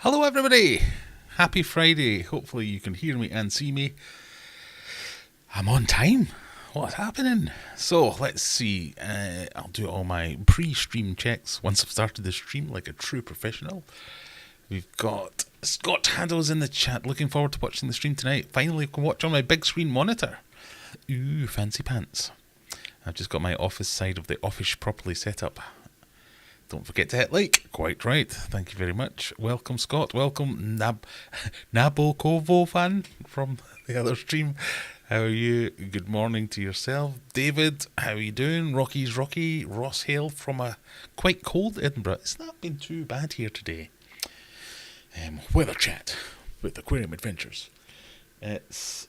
Hello everybody! Happy Friday. Hopefully you can hear me and see me. I'm on time. What's happening? So let's see. I'll do all my pre-stream checks once I've started the stream like a true professional. We've got Scott Haddles in the chat. Looking forward to watching the stream tonight. Finally can watch on my big screen monitor. Ooh, fancy pants. I've just got my office side of the office properly set up. Don't forget to hit like. Quite right. Thank you very much. Welcome, Scott. Welcome, Nabokovo fan from the other stream. How are you? Good morning to yourself. David, how are you doing? Rocky's Rocky. Ross Hale from a quite cold Edinburgh. It's not been too bad here today. Weather chat with Aquarium Adventures. There's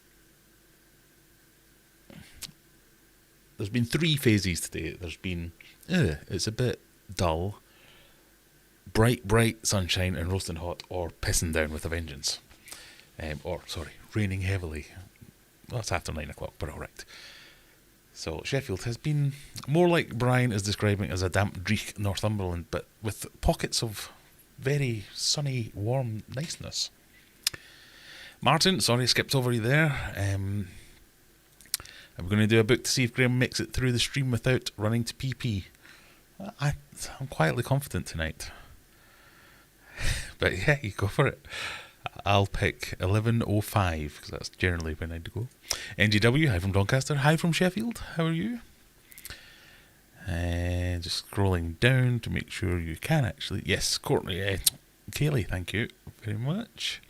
been 3 phases today. There's been, it's a bit dull, bright sunshine and roasting hot, or pissing down with a vengeance. Raining heavily. Well, it's after 9 o'clock, but alright. So Sheffield has been more like Brian is describing as a damp dreich Northumberland, but with pockets of very sunny, warm niceness. Martin, sorry I skipped over you there. I'm going to do a book to see if Graham makes it through the stream without running to PP. I'm quietly confident tonight. But yeah, you go for it. I'll pick 11:05 because that's generally when I'd go. NGW, hi from Doncaster. Hi from Sheffield. How are you? Just scrolling down to make sure you can actually. Yes, Courtney. Kaylee, thank you very much.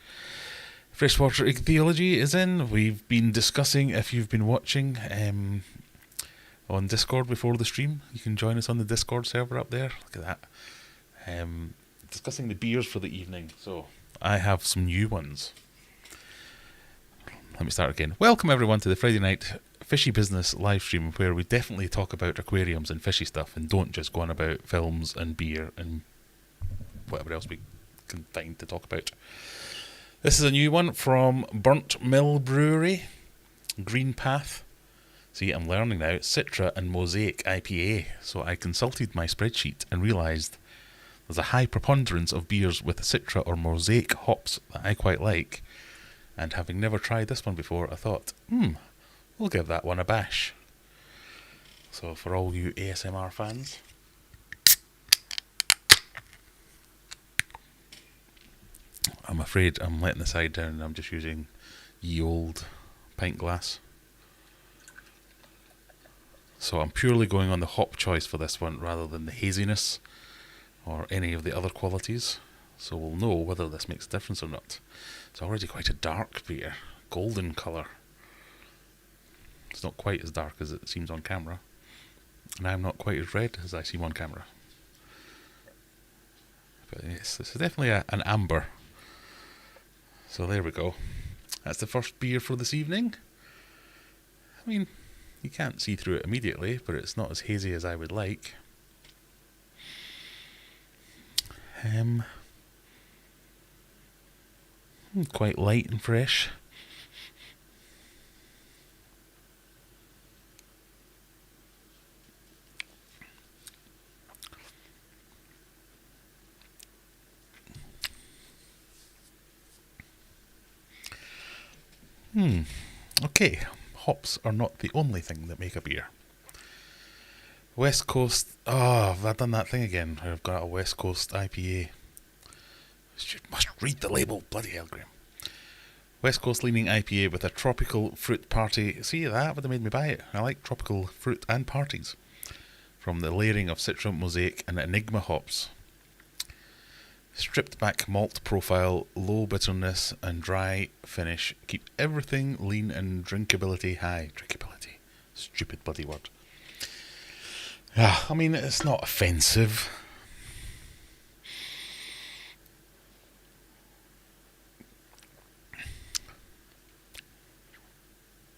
Freshwater Ichthyology is in. We've been discussing, if you've been watching on Discord before the stream, you can join us on the Discord server up there. Look at that. Discussing the beers for the evening. So I have some new ones. Let me start again. Welcome everyone to the Friday night Fishy Business live stream, where we definitely talk about aquariums and fishy stuff and don't just go on about films and beer and whatever else we can find to talk about. This is a new one from Burnt Mill Brewery, Green Path. See, I'm learning now. Citra and Mosaic IPA. So I consulted my spreadsheet and realised there's a high preponderance of beers with Citra or Mosaic hops that I quite like. And having never tried this one before, I thought, we'll give that one a bash. So for all you ASMR fans. I'm afraid I'm letting the side down and I'm just using ye old pint glass. So I'm purely going on the hop choice for this one rather than the haziness or any of the other qualities. So we'll know whether this makes a difference or not. It's already quite a dark beer, golden colour. It's not quite as dark as it seems on camera. And I'm not quite as red as I seem on camera. But yes, this is definitely an amber. So there we go. That's the first beer for this evening. I mean, you can't see through it immediately, but it's not as hazy as I would like. Quite light and fresh. Okay, hops are not the only thing that make a beer. West Coast. Oh, have I done that thing again? I've got a West Coast IPA. Must read the label. Bloody hell, Graham. West Coast leaning IPA with a tropical fruit party. See, that would have made me buy it. I like tropical fruit and parties. From the layering of Citra, Mosaic and Enigma hops. Stripped back malt profile, low bitterness and dry finish. Keep everything lean and drinkability high. Drinkability. Stupid bloody word. I mean, it's not offensive.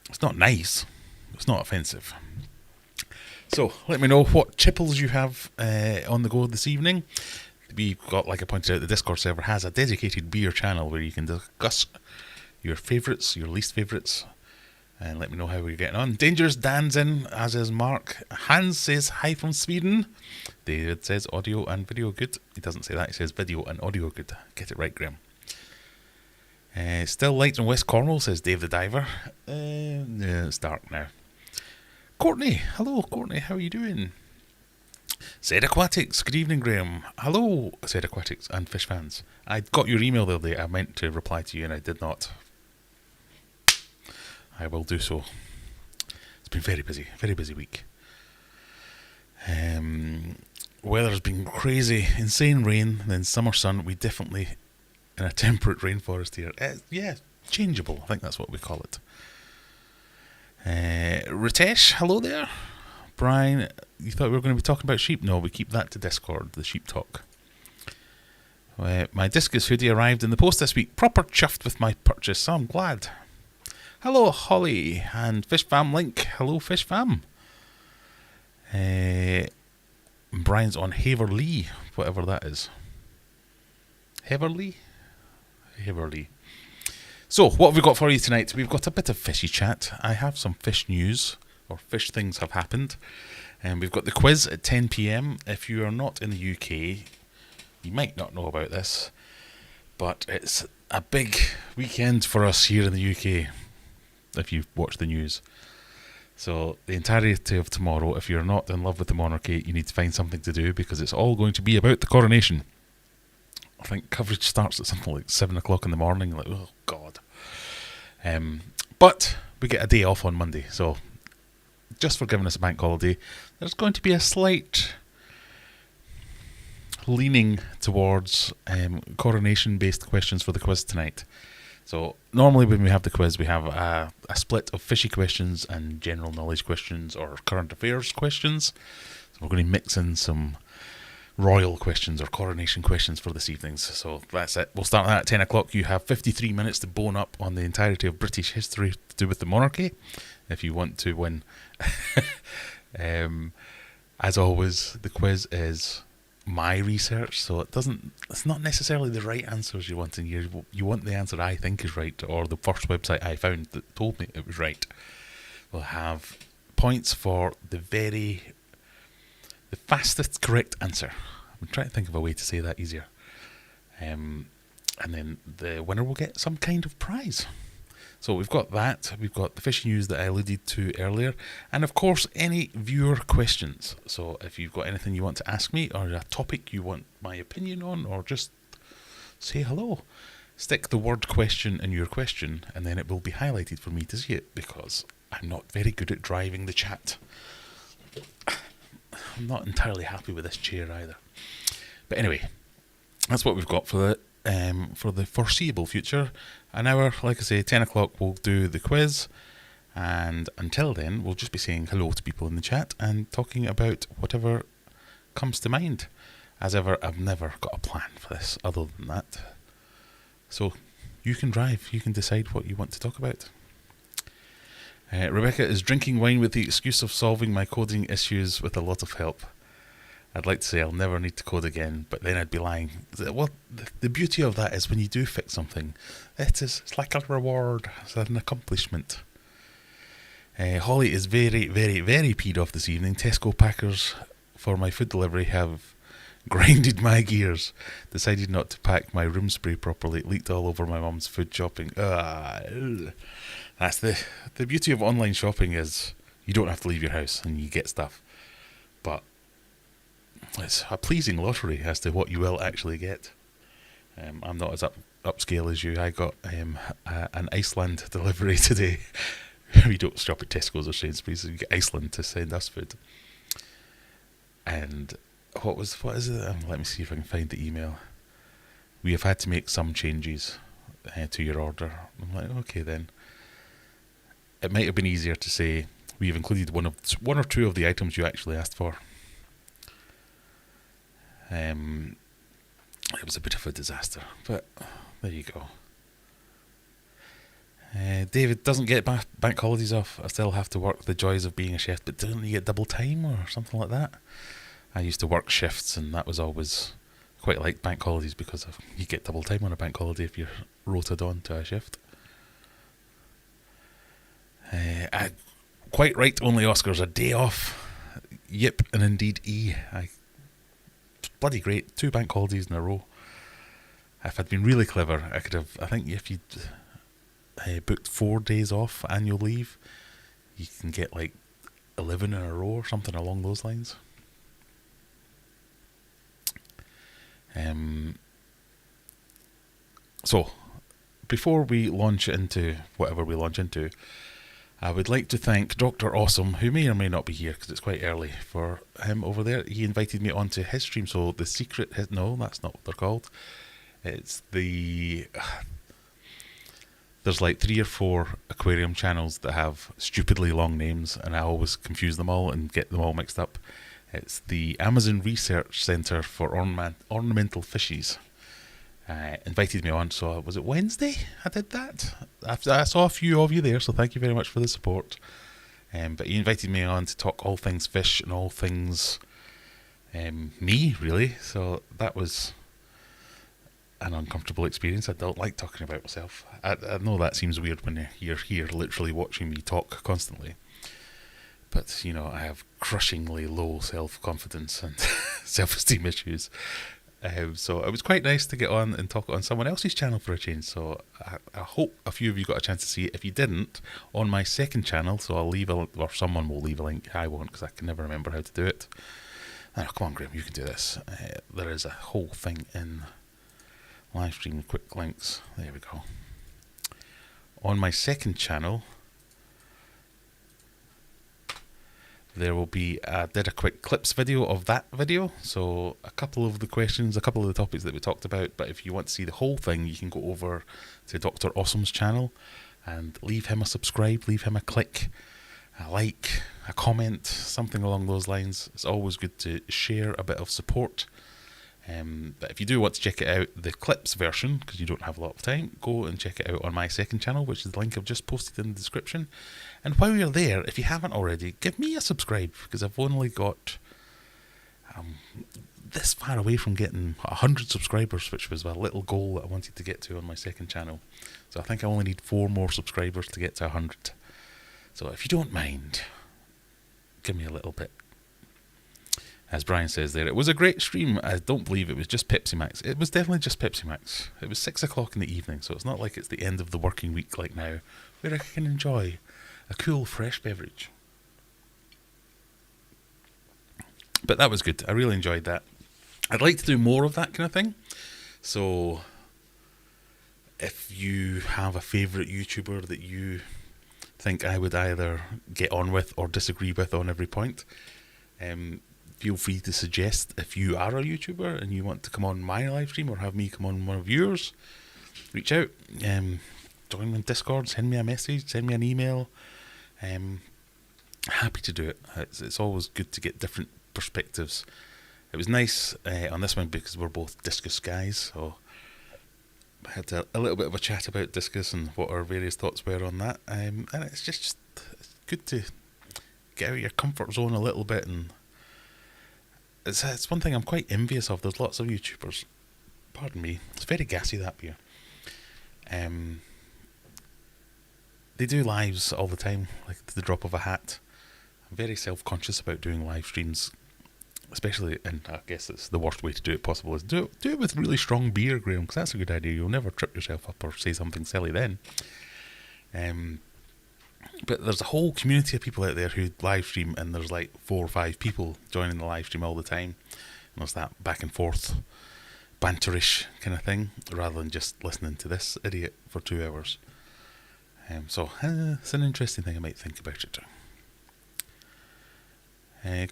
It's not nice. It's not offensive. So, let me know what chipples you have on the go this evening. We've got, like I pointed out, the Discord server has a dedicated beer channel where you can discuss your favourites, your least favourites, and let me know how we're getting on. Dangerous Dan's in, as is Mark. Hans says hi from Sweden. David says audio and video good. He doesn't say that, he says video and audio good. Get it right, Graham. Still light in West Cornwall, says Dave the Diver. No, it's dark now. Courtney, hello Courtney, how are you doing? Said Aquatics, good evening Graham. Hello, Said Aquatics and fish fans. I got your email the other day. I meant to reply to you and I did not. I will do so. It's been very busy week. Weather's been crazy, insane rain, then summer sun. We definitely in a temperate rainforest here. Yeah, changeable, I think that's what we call it. Ritesh, hello there. Brian, you thought we were going to be talking about sheep? No, we keep that to Discord, the sheep talk. My Discus hoodie arrived in the post this week. Proper chuffed with my purchase, so I'm glad. Hello, Holly and Fish Fam Link. Hello, Fish Fam. Brian's on Haverlee, whatever that is. Haverlee. So, what have we got for you tonight? We've got a bit of fishy chat. I have some fish news, or fish things have happened. And we've got the quiz at 10 p.m. If you are not in the UK, you might not know about this, but it's a big weekend for us here in the UK, if you watch the news. So, the entirety of tomorrow, if you're not in love with the monarchy, you need to find something to do, because it's all going to be about the coronation. I think coverage starts at something like 7 o'clock in the morning. Like, oh, God. But we get a day off on Monday. So, just for giving us a bank holiday, there's going to be a slight leaning towards coronation-based questions for the quiz tonight. So, normally when we have the quiz, we have a split of fishy questions and general knowledge questions or current affairs questions. So, we're going to mix in some royal questions or coronation questions for this evening. So that's it. We'll start that at 10 o'clock. You have 53 minutes to bone up on the entirety of British history to do with the monarchy if you want to win. As always, the quiz is my research, so it's not necessarily the right answers you want in here. You want the answer I think is right, or the first website I found that told me it was right. We'll have points for the fastest correct answer. I'm trying to think of a way to say that easier. And then the winner will get some kind of prize. So we've got that. We've got the fishing news that I alluded to earlier. And of course, any viewer questions. So if you've got anything you want to ask me, or a topic you want my opinion on, or just say hello, stick the word question in your question, and then it will be highlighted for me to see it, because I'm not very good at driving the chat. I'm not entirely happy with this chair either. But anyway, that's what we've got for the foreseeable future. An hour, like I say, 10 o'clock we'll do the quiz. And until then, we'll just be saying hello to people in the chat and talking about whatever comes to mind. As ever, I've never got a plan for this other than that. So you can drive. You can decide what you want to talk about. Rebecca is drinking wine with the excuse of solving my coding issues with a lot of help. I'd like to say I'll never need to code again, but then I'd be lying. Well, the beauty of that is when you do fix something, it's like a reward, it's an accomplishment. Holly is very, very, very peed off this evening. Tesco packers for my food delivery have grinded my gears. Decided not to pack my room spray properly. It leaked all over my mum's food shopping. That's the beauty of online shopping, is you don't have to leave your house and you get stuff. But it's a pleasing lottery as to what you will actually get. I'm not as upscale as you. I got an Iceland delivery today. We don't shop at Tesco's or Sainsbury's. We get Iceland to send us food. And what is it? Let me see if I can find the email. We have had to make some changes to your order. I'm like, okay then. It might have been easier to say we have included one or two of the items you actually asked for. It was a bit of a disaster, but there you go. David doesn't get bank holidays off. I still have to work. The joys of being a chef, but don't you get double time or something like that? I used to work shifts, and that was always quite like bank holidays, because you get double time on a bank holiday if you're rotated on to a shift. Quite right, only Oscars a day off. Yep, and indeed bloody great. 2 bank holidays in a row. If I'd been really clever, I could have. I think if you'd booked 4 days off annual leave, you can get like 11 in a row or something along those lines. So, before we launch into whatever we launch into, I would like to thank Dr. Awesome, who may or may not be here because it's quite early for him over there. He invited me onto his stream, so the secret... No, that's not what they're called. It's the... There's like 3 or 4 aquarium channels that have stupidly long names, and I always confuse them all and get them all mixed up. It's the Amazon Research Centre for Ornamental Fishies. Invited me on, so was it Wednesday I did that? I saw a few of you there, so thank you very much for the support. But he invited me on to talk all things fish and all things me, really. So that was an uncomfortable experience. I don't like talking about myself. I know that seems weird when you're here literally watching me talk constantly. But, you know, I have crushingly low self-confidence and self-esteem issues. So it was quite nice to get on and talk on someone else's channel for a change. So I hope a few of you got a chance to see it. If you didn't, on my second channel, so I'll leave or someone will leave a link. I won't, because I can never remember how to do it. Oh, come on, Graham, you can do this. There is a whole thing in live stream, quick links. There we go. On my second channel, there will be, I did a quick clips video of that video, so a couple of the questions, a couple of the topics that we talked about, but if you want to see the whole thing, you can go over to Dr. Awesome's channel and leave him a subscribe, leave him a click, a like, a comment, something along those lines. It's always good to share a bit of support. But if you do want to check it out, the clips version, because you don't have a lot of time, go and check it out on my second channel, which is the link I've just posted in the description. And while you're there, if you haven't already, give me a subscribe, because I've only got this far away from getting 100 subscribers, which was a little goal that I wanted to get to on my second channel. So I think I only need 4 more subscribers to get to 100. So if you don't mind, give me a little bit. As Brian says there, it was a great stream. I don't believe it was just Pepsi Max. It was definitely just Pepsi Max. It was 6 o'clock in the evening, so it's not like it's the end of the working week like now, where I can enjoy a cool, fresh beverage. But that was good. I really enjoyed that. I'd like to do more of that kind of thing. So if you have a favourite YouTuber that you think I would either get on with or disagree with on every point, feel free to suggest. If you are a YouTuber and you want to come on my live stream or have me come on one of yours, reach out, join me on Discord, send me a message, send me an email. Happy to do it. It's always good to get different perspectives. It was nice on this one because we're both discus guys, so I had a little bit of a chat about discus and what our various thoughts were on that. And it's just it's good to get out of your comfort zone a little bit, and it's one thing I'm quite envious of. There's lots of YouTubers, pardon me, it's very gassy, that beer. They do lives all the time, like to the drop of a hat. I'm very self-conscious about doing live streams, especially, and I guess it's the worst way to do it possible is do it with really strong beer, Graham, because that's a good idea. You'll never trip yourself up or say something silly then. But there's a whole community of people out there who live stream, and there's like 4 or 5 people joining the live stream all the time. And there's that back and forth, banterish kind of thing, rather than just listening to this idiot for 2 hours. So it's an interesting thing. I might think about it.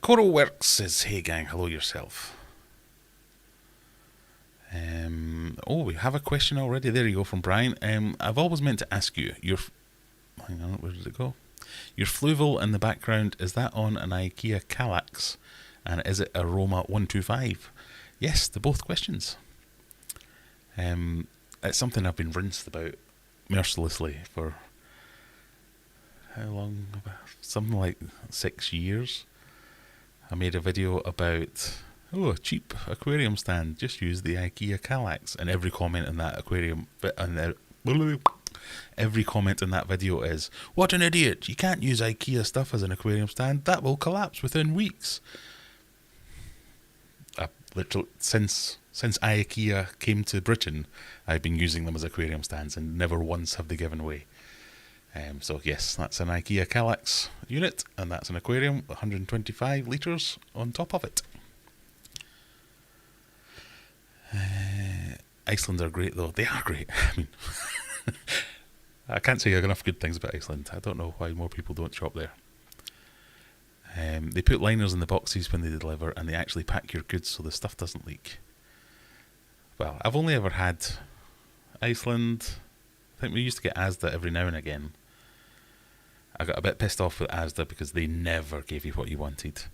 Coral Works says, "Hey gang, hello yourself." We have a question already. There you go, from Brian. I've always meant to ask you, hang on, where did it go? Your fluval in the background, is that on an IKEA Kallax? And is it Aroma 125? Yes, to both questions. It's something I've been rinsed about mercilessly for how long? Something like 6 years. I made a video about a cheap aquarium stand, just use the IKEA Kallax, and every comment in that aquarium Every comment in that video is, "What an idiot! You can't use IKEA stuff as an aquarium stand. That will collapse within weeks." Literally, since IKEA came to Britain, I've been using them as aquarium stands, and never once have they given way. So yes, that's an IKEA Kallax unit, and that's an aquarium, 125 litres on top of it. Iceland are great though. They are great. I mean, I can't say enough good things about Iceland. I don't know why more people don't shop there. They put liners in the boxes when they deliver, and they actually pack your goods so the stuff doesn't leak. Well, I've only ever had Iceland. I think we used to get Asda every now and again. I got a bit pissed off with Asda because they never gave you what you wanted.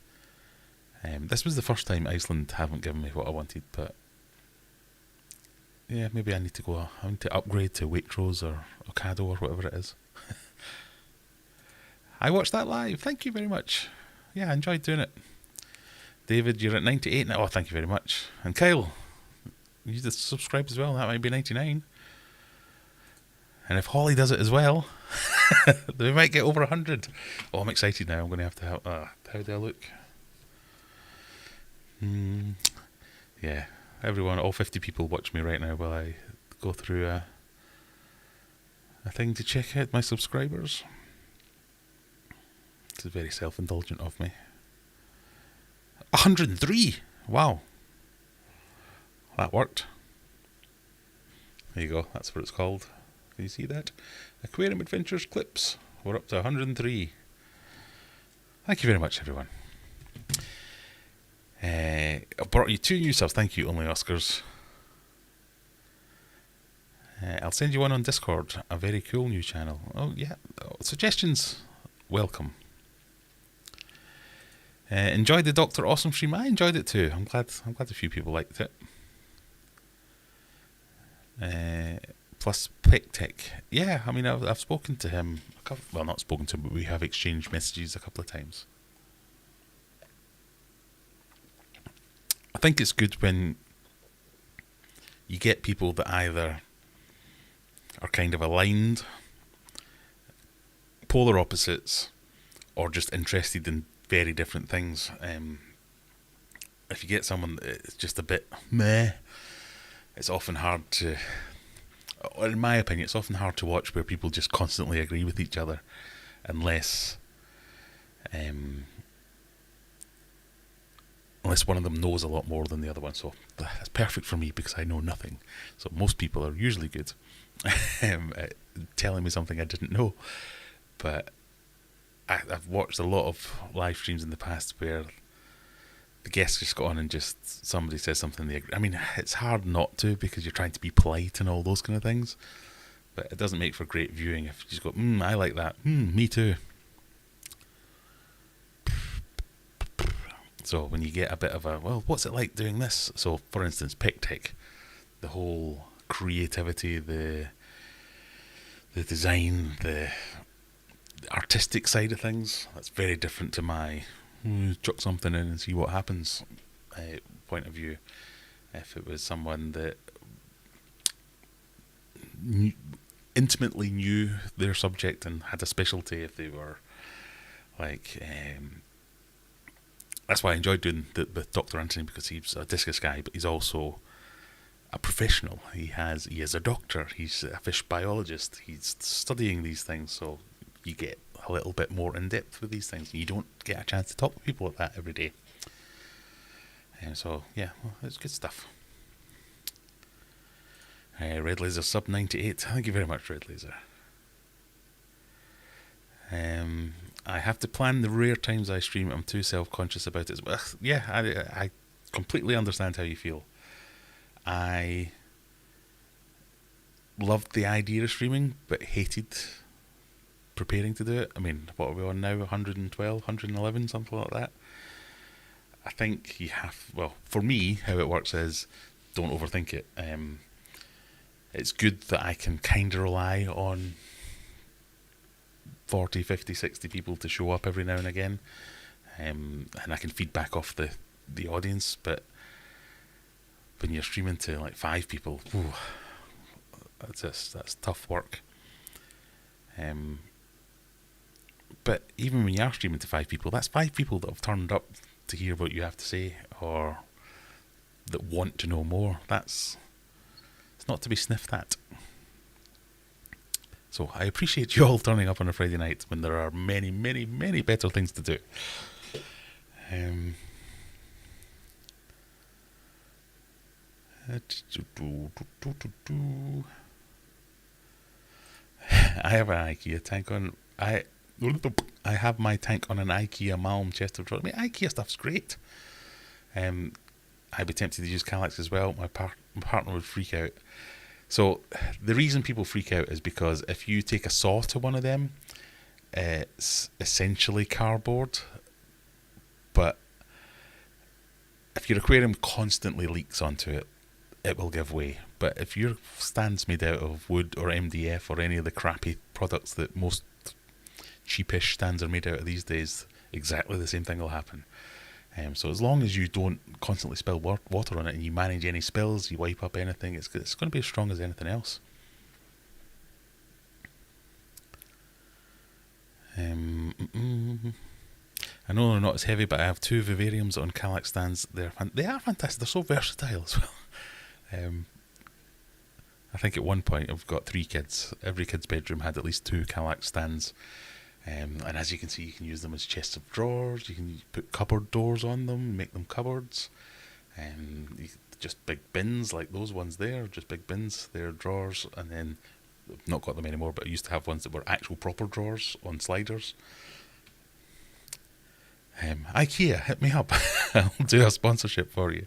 This was the first time Iceland haven't given me what I wanted, but yeah, maybe I need to upgrade to Waitrose or Ocado or whatever it is. I watched that live. Thank you very much. Yeah, I enjoyed doing it. David, you're at 98 now. Oh, thank you very much. And Kyle, you just subscribe as well. That might be 99. And if Holly does it as well, they might get over 100. Oh, I'm excited now. I'm going to have to help. How do I look? Yeah, everyone, all 50 people watch me right now while I go through a thing to check out my subscribers. This is very self-indulgent of me. 103! Wow. That worked. There you go, that's what it's called. Can you see that? Aquarium Adventures Clips. We're up to 103. Thank you very much, everyone. I've brought you 2 new subs. Thank you, Only Oscars. I'll send you one on Discord. A very cool new channel. Oh, yeah. Suggestions, welcome. Enjoyed the Dr. Awesome stream. I enjoyed it too. I'm glad a few people liked it. Plus Pictic. Yeah, I mean, I've spoken to him. Well, not spoken to him, but we have exchanged messages a couple of times. I think it's good when you get people that either are kind of aligned, polar opposites, or just interested in very different things. If you get someone that's just a bit meh, it's often hard to, or in my opinion, it's often hard to watch where people just constantly agree with each other, unless one of them knows a lot more than the other one. So that's perfect for me because I know nothing. So most people are usually good at telling me something I didn't know. But I've watched a lot of live streams in the past where the guests just go on and just somebody says something they agree. I mean, it's hard not to because you're trying to be polite and all those kind of things. But it doesn't make for great viewing if you just go, I like that. Me too. So when you get a bit of a, well, what's it like doing this? So for instance, Pictic, the whole creativity, the design, the artistic side of things, that's very different to my chuck something in and see what happens point of view. If it was someone that intimately knew their subject and had a specialty, if they were like, that's why I enjoyed doing with Dr. Anthony, because he's a discus guy, but he's also a professional. He is a doctor. He's a fish biologist. He's studying these things, so you get a little bit more in depth with these things. You don't get a chance to talk to people like that every day. And so yeah, well, it's good stuff. Red Laser sub 98. Thank you very much, Red Laser. I have to plan the rare times I stream. I'm too self-conscious about it. Yeah, I completely understand how you feel. I loved the idea of streaming, but hated preparing to do it. I mean, what are we on now? 112, 111, something like that. I think you have, well, for me, how it works is don't overthink it. It's good that I can kind of rely on 40, 50, 60 people to show up every now and again, and I can feed back off the audience. But when you're streaming to like 5 people, that's tough work. But even when you are streaming to 5 people, that's 5 people that have turned up to hear what you have to say, or that want to know more. It's not to be sniffed at. So I appreciate you all turning up on a Friday night when there are many, many, many better things to do. I have an IKEA tank on. I have my tank on an IKEA Malm chest of drawers. I mean, IKEA stuff's great. I'd be tempted to use Kallax as well. My partner would freak out. So the reason people freak out is because if you take a saw to one of them, it's essentially cardboard. But if your aquarium constantly leaks onto it, it will give way. But if your stand's made out of wood or MDF or any of the crappy products that most cheapish stands are made out of these days, exactly the same thing will happen. So as long as you don't constantly spill water on it and you manage any spills, you wipe up anything, it's going to be as strong as anything else. I know they're not as heavy, but I have 2 vivariums on Kallax stands. They are fantastic. They're so versatile as well. I think at one point I've got 3 kids. Every kid's bedroom had at least 2 Kallax stands. And as you can see, you can use them as chests of drawers. You can put cupboard doors on them, make them cupboards. Just big bins like those ones there, just big bins. They're drawers. And then, I've not got them anymore, but I used to have ones that were actual proper drawers on sliders. IKEA, hit me up. I'll do a sponsorship for you.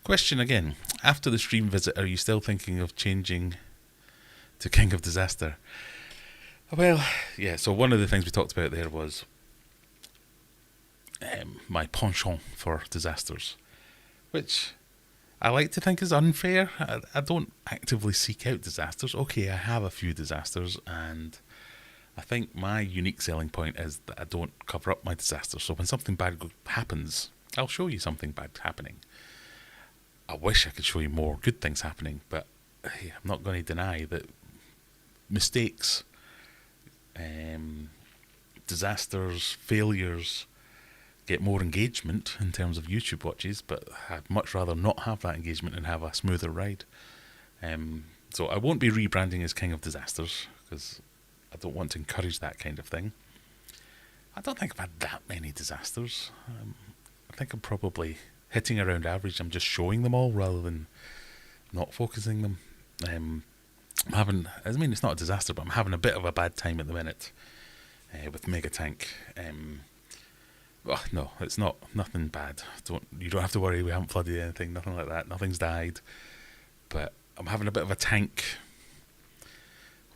Question again. After the stream visit, are you still thinking of changing to King of Disaster? Well, yeah, so one of the things we talked about there was my penchant for disasters, which I like to think is unfair. I don't actively seek out disasters. Okay, I have a few disasters, and I think my unique selling point is that I don't cover up my disasters. So when something bad happens, I'll show you something bad happening. I wish I could show you more good things happening, but I'm not going to deny that mistakes, disasters, failures get more engagement in terms of YouTube watches, but I'd much rather not have that engagement and have a smoother ride. So I won't be rebranding as King of Disasters, because I don't want to encourage that kind of thing. I don't think I've had that many disasters. I think I'm probably hitting around average. I'm just showing them all rather than not focusing them. It's not a disaster, but I'm having a bit of a bad time at the minute with Mega Tank. No, it's nothing bad. You don't have to worry, we haven't flooded anything, nothing like that, nothing's died. But I'm having a bit of a tank.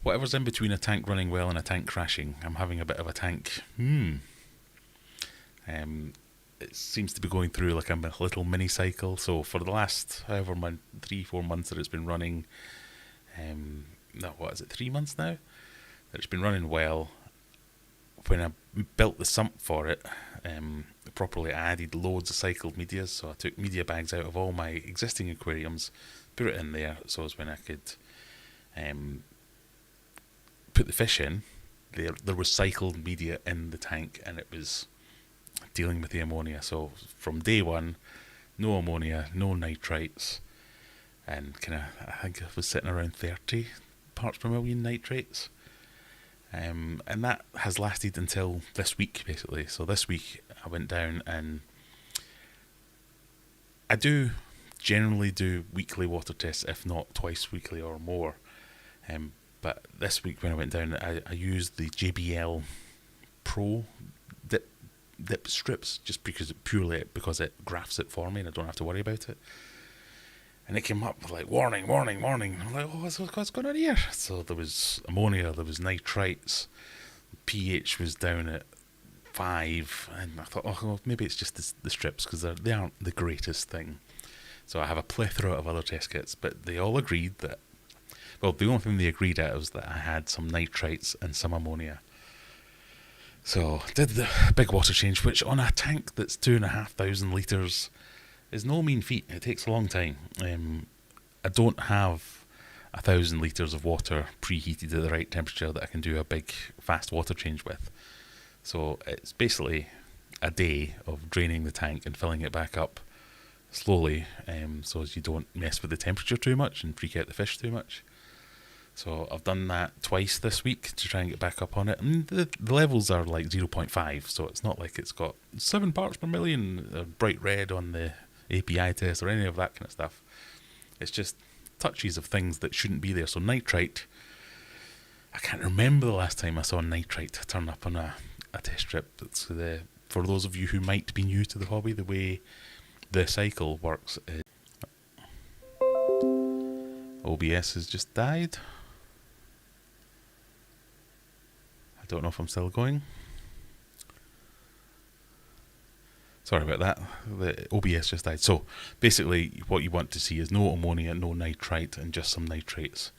Whatever's in between a tank running well and a tank crashing, I'm having a bit of a tank. It seems to be going through like a little mini cycle. So for the last 3-4 months that it's been running, 3 months now? That it's been running well. When I built the sump for it, properly, I added loads of cycled medias. So I took media bags out of all my existing aquariums, put it in there, so as when I could put the fish in, there was cycled media in the tank, and it was dealing with the ammonia. So from day one, no ammonia, no nitrites, and I think I was sitting around 30 parts per million nitrates. And that has lasted until this week, basically. So this week I went down, and I do generally do weekly water tests, if not twice weekly or more. But this week when I went down, I used the JBL Pro dip strips, just because it graphs it for me and I don't have to worry about it. And it came up with like warning. I'm like, what's going on here? So there was ammonia, there was nitrites, pH was down at 5, and I thought, maybe it's just the strips, because they aren't the greatest thing. So I have a plethora of other test kits, but they all agreed that, well, the only thing they agreed at was that I had some nitrites and some ammonia. So did the big water change, which on a tank that's 2,500 litres is no mean feat. It takes a long time. I don't have 1,000 litres of water preheated at the right temperature that I can do a big fast water change with. So it's basically a day of draining the tank and filling it back up slowly, so as you don't mess with the temperature too much and freak out the fish too much. So I've done that twice this week to try and get back up on it, and the levels are like 0.5, so it's not like it's got 7 parts per million, bright red on the API test or any of that kind of stuff. It's just touches of things that shouldn't be there. So nitrite, I can't remember the last time I saw nitrite turn up on a test strip. That's for those of you who might be new to the hobby, the way the cycle works is OBS has just died. I don't know if I'm still going. Sorry about that. The OBS just died. So basically what you want to see is no ammonia, no nitrite, and just some nitrates.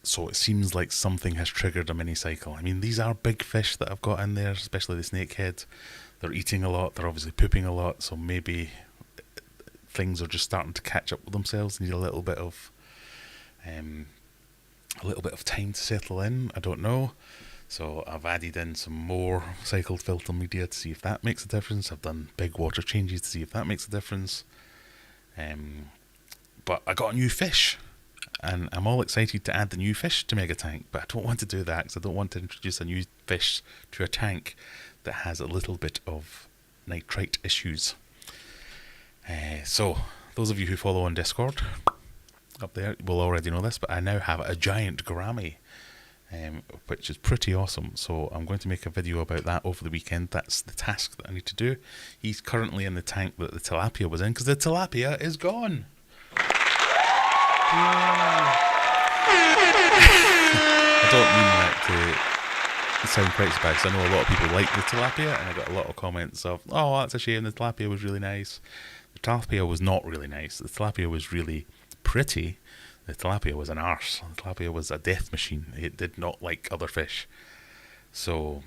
So it seems like something has triggered a mini cycle. I mean, these are big fish that I've got in there, especially the snakehead. They're eating a lot, they're obviously pooping a lot, so maybe things are just starting to catch up with themselves, need a little bit of time to settle in. I don't know. So I've added in some more cycled filter media to see if that makes a difference. I've done big water changes to see if that makes a difference. But I got a new fish, and I'm all excited to add the new fish to Mega Tank, but I don't want to do that because I don't want to introduce a new fish to a tank that has a little bit of nitrite issues. So those of you who follow on Discord up there will already know this, but I now have a giant gourami, which is pretty awesome. So I'm going to make a video about that over the weekend. That's the task that I need to do. He's currently in the tank that the tilapia was in, because the tilapia is gone. I don't mean that to sound quite surprised. I know a lot of people like the tilapia, and I got a lot of comments of, oh, that's a shame, the tilapia was really nice. The tilapia was not really nice. The tilapia was really pretty. The tilapia was an arse. The tilapia was a death machine. It did not like other fish. So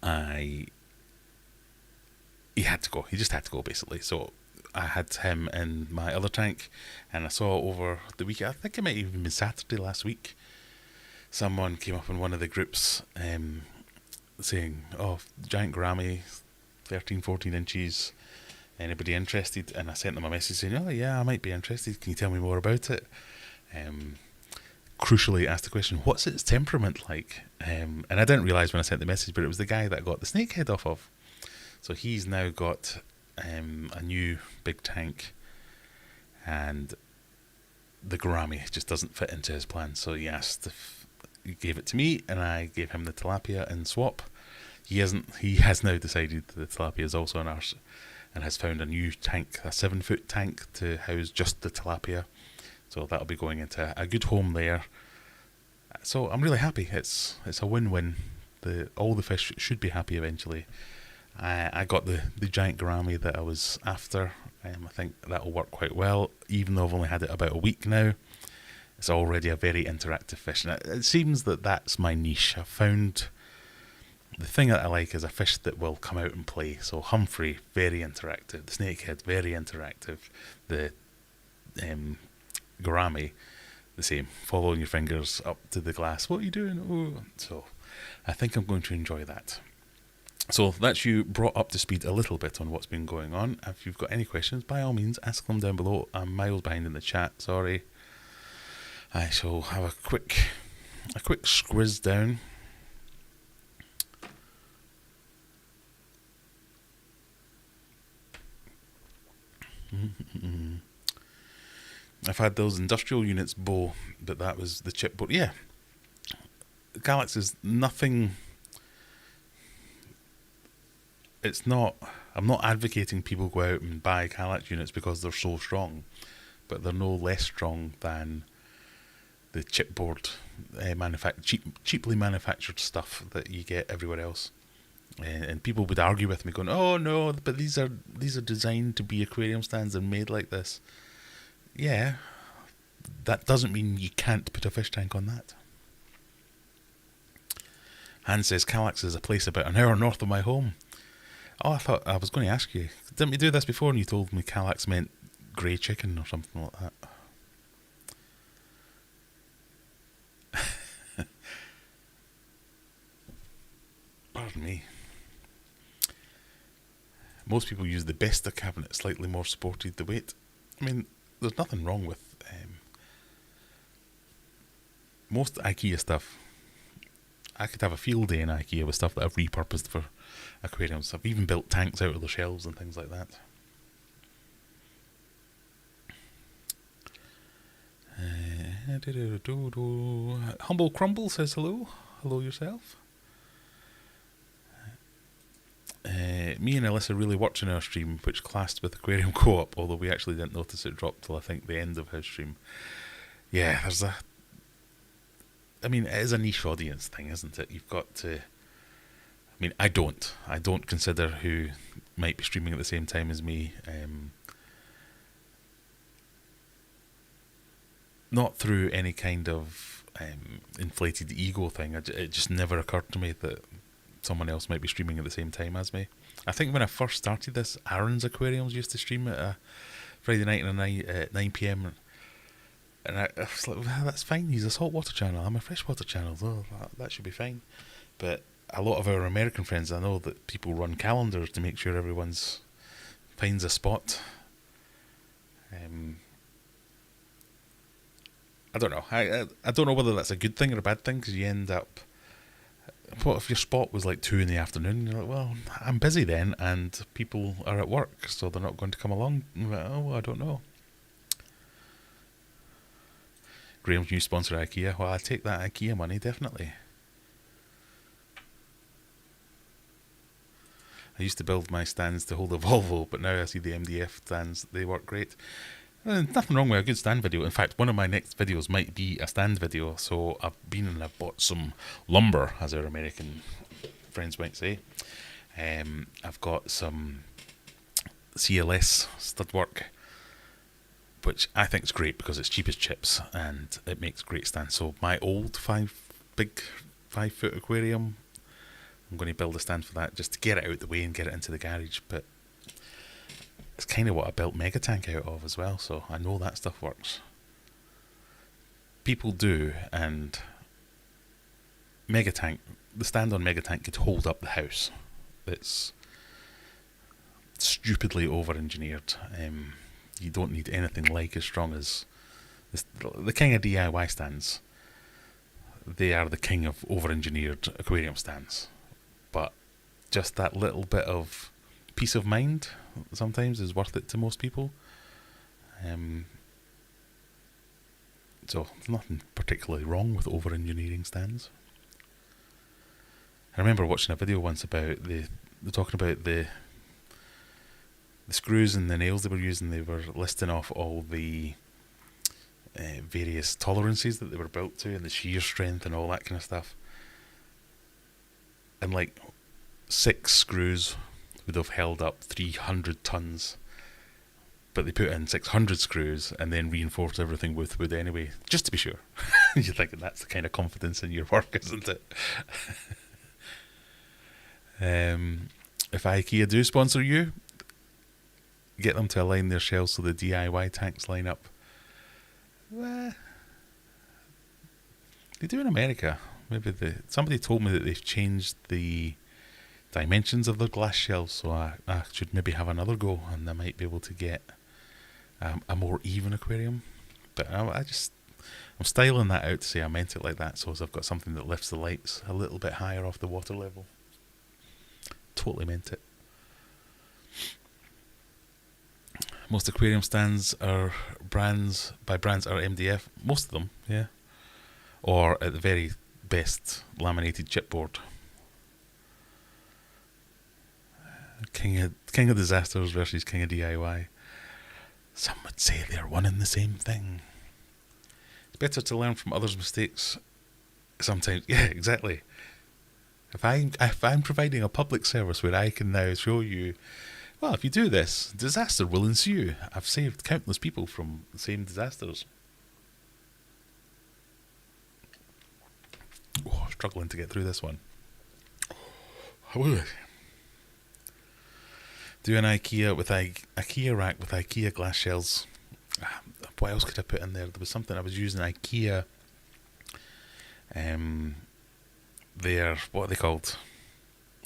he had to go. He just had to go, basically. So I had him in my other tank, and I saw over the weekend, I think it might even been Saturday last week, someone came up in one of the groups saying, oh, giant gourami, 13, 14 inches, anybody interested? And I sent them a message saying, oh yeah, I might be interested, can you tell me more about it? Crucially asked the question, what's its temperament like? And I didn't realise when I sent the message, but it was the guy that I got the snakehead off of. So he's now got a new big tank, and the gourami just doesn't fit into his plan. So he asked if he gave it to me, and I gave him the tilapia in swap. He has now decided that the tilapia is also an arse, and has found a new tank, a 7-foot tank to house just the tilapia. So that'll be going into a good home there. So I'm really happy. It's a win-win. All the fish should be happy eventually. I got the giant gourami that I was after. I think that'll work quite well, even though I've only had it about a week now. It's already a very interactive fish, and it seems that that's my niche. I've found the thing that I like is a fish that will come out and play. So Humphrey, very interactive. The snakehead, very interactive. The gourami, the same. Following your fingers up to the glass. What are you doing? Oh. So I think I'm going to enjoy that. So that's you brought up to speed a little bit on what's been going on. If you've got any questions, by all means, ask them down below. I'm miles behind in the chat, sorry. I shall have a quick squiz down. I've had those industrial units bow, but that was the chipboard. Yeah, Galax is nothing. It's not. I'm not advocating people go out and buy Galax units because they're so strong, but they're no less strong than the chipboard cheaply manufactured stuff that you get everywhere else. And people would argue with me, going, "Oh no, but these are designed to be aquarium stands and made like this." Yeah, that doesn't mean you can't put a fish tank on that. Han says Kallax is a place about an hour north of my home. Oh, I thought I was going to ask you. Didn't we do this before and you told me Kallax meant grey chicken or something like that? Pardon me. Most people use the Besta cabinet, slightly more supported the weight. I mean, there's nothing wrong with most IKEA stuff. I could have a field day in IKEA with stuff that I've repurposed for aquariums. I've even built tanks out of the shelves and things like that. Humble Crumble says hello. Hello yourself. Me and Alyssa really worked in our stream, which classed with Aquarium Co-op, although we actually didn't notice it dropped till I think the end of his stream. Yeah, I mean, it is a niche audience thing, isn't it? You've got to... I mean, I don't consider who might be streaming at the same time as me. Not through any kind of inflated ego thing. It just never occurred to me that someone else might be streaming at the same time as me. I think when I first started this, Aaron's Aquariums used to stream at a Friday night at 9 p.m. And I was like, well, that's fine, he's a saltwater channel, I'm a freshwater channel, so that should be fine. But a lot of our American friends, I know that people run calendars to make sure everyone's finds a spot. I don't know. I don't know whether that's a good thing or a bad thing, because you end up... What if your spot was like 2 in the afternoon? You're like, well, I'm busy then, and people are at work, so they're not going to come along. Like, oh, well, I don't know. Graham's new sponsor, IKEA. Well, I take that IKEA money, definitely. I used to build my stands to hold a Volvo, but now I see the MDF stands. They work great. Nothing wrong with a good stand video. In fact, one of my next videos might be a stand video. So I've been and I've bought some lumber, as our American friends might say. I've got some CLS stud work, which I think is great because it's cheap as chips and it makes great stands. So my old 5-foot aquarium, I'm going to build a stand for that just to get it out the way and get it into the garage. But it's kind of what I built Mega Tank out of as well, so I know that stuff works. People do, and Mega Tank, the stand on Mega Tank could hold up the house. It's stupidly over-engineered. You don't need anything like as strong as the king of DIY stands. They are the king of over-engineered aquarium stands. But just that little bit of peace of mind sometimes is worth it to most people. So there's nothing particularly wrong with over-engineering stands. I remember watching a video once about they're talking about the screws and the nails they were using. They were listing off all the various tolerances that they were built to and the shear strength and all that kind of stuff. And like 6 screws would have held up 300 tons, but they put in 600 screws and then reinforced everything with wood anyway, just to be sure. You're thinking that's the kind of confidence in your work, isn't it? If IKEA do sponsor you, get them to align their shelves so the DIY tanks line up. They do in America. Maybe somebody told me that they've changed the dimensions of their glass shelves, so I should maybe have another go, and I might be able to get a more even aquarium. But I'm styling that out to say I meant it like that, so as I've got something that lifts the lights a little bit higher off the water level. Totally meant it. Most aquarium stands are brands are MDF. Most of them, yeah. Or at the very best, laminated chipboard. King of Disasters versus King of DIY. Some would say they're one and the same thing. It's better to learn from others' mistakes. Sometimes, yeah, exactly. If I'm providing a public service where I can now show you, well, if you do this, disaster will ensue. I've saved countless people from the same disasters. Oh, struggling to get through this one. Do an IKEA with IKEA rack with IKEA glass shells. What else could I put in there? There was something I was using IKEA. They're, what are they called?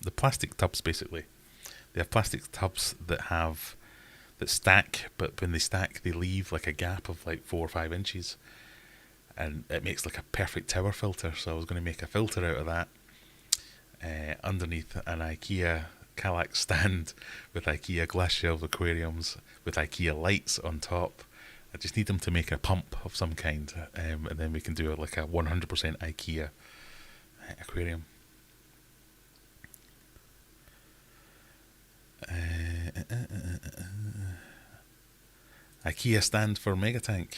The plastic tubs, basically. They have plastic tubs that stack, but when they stack, they leave like a gap of like 4 or 5 inches, and it makes like a perfect tower filter. So I was going to make a filter out of that underneath an IKEA Kallax stand with IKEA glass shelves aquariums with IKEA lights on top. I just need them to make a pump of some kind, and then we can do like a 100% IKEA aquarium. IKEA stand for mega tank.